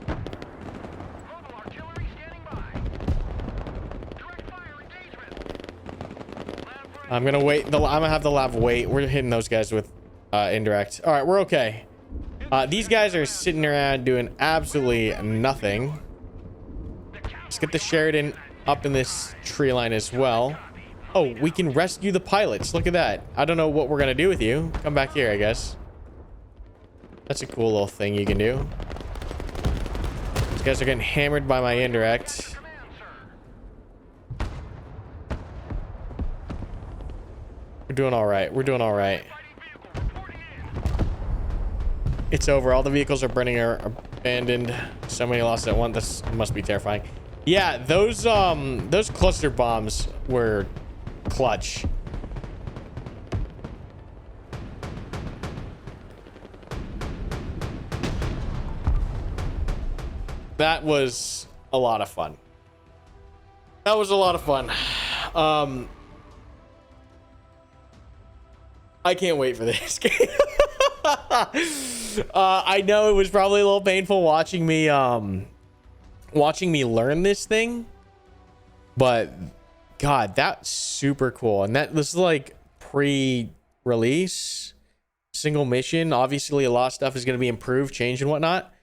Mobile artillery standing by. Direct fire engagement. Lab ready. I'm gonna wait. I'm gonna have the lab wait. We're hitting those guys with indirect. All right, we're okay. These guys are sitting around doing absolutely nothing. Let's get the Sheridan up in this tree line as well. Oh, we can rescue the pilots. Look at that. I don't know what we're gonna do with you. Come back here, I guess. That's a cool little thing you can do. These guys are getting hammered by my indirect. We're doing all right. We're doing all right. It's over. All the vehicles are burning or abandoned. So many lost at once. This must be terrifying. Yeah, those cluster bombs were clutch. That was a lot of fun. That was a lot of fun. I can't wait for this game. I know it was probably a little painful watching me learn this thing, but god, that's super cool. And that this is like pre-release single mission. Obviously a lot of stuff is going to be improved, changed, and whatnot.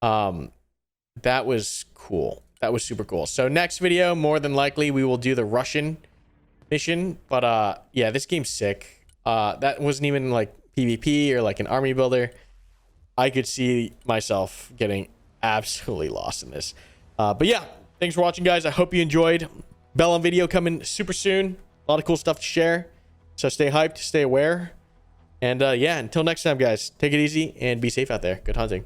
That was cool. That was super cool. So next video, more than likely we will do the Russian mission, but yeah, this game's sick. That wasn't even like PvP or like an army builder. I could see myself getting absolutely lost in this. But yeah, thanks for watching, guys. I hope you enjoyed. Bellum video coming super soon. A lot of cool stuff to share. So stay hyped, stay aware. And yeah, until next time, guys, take it easy and be safe out there. Good hunting.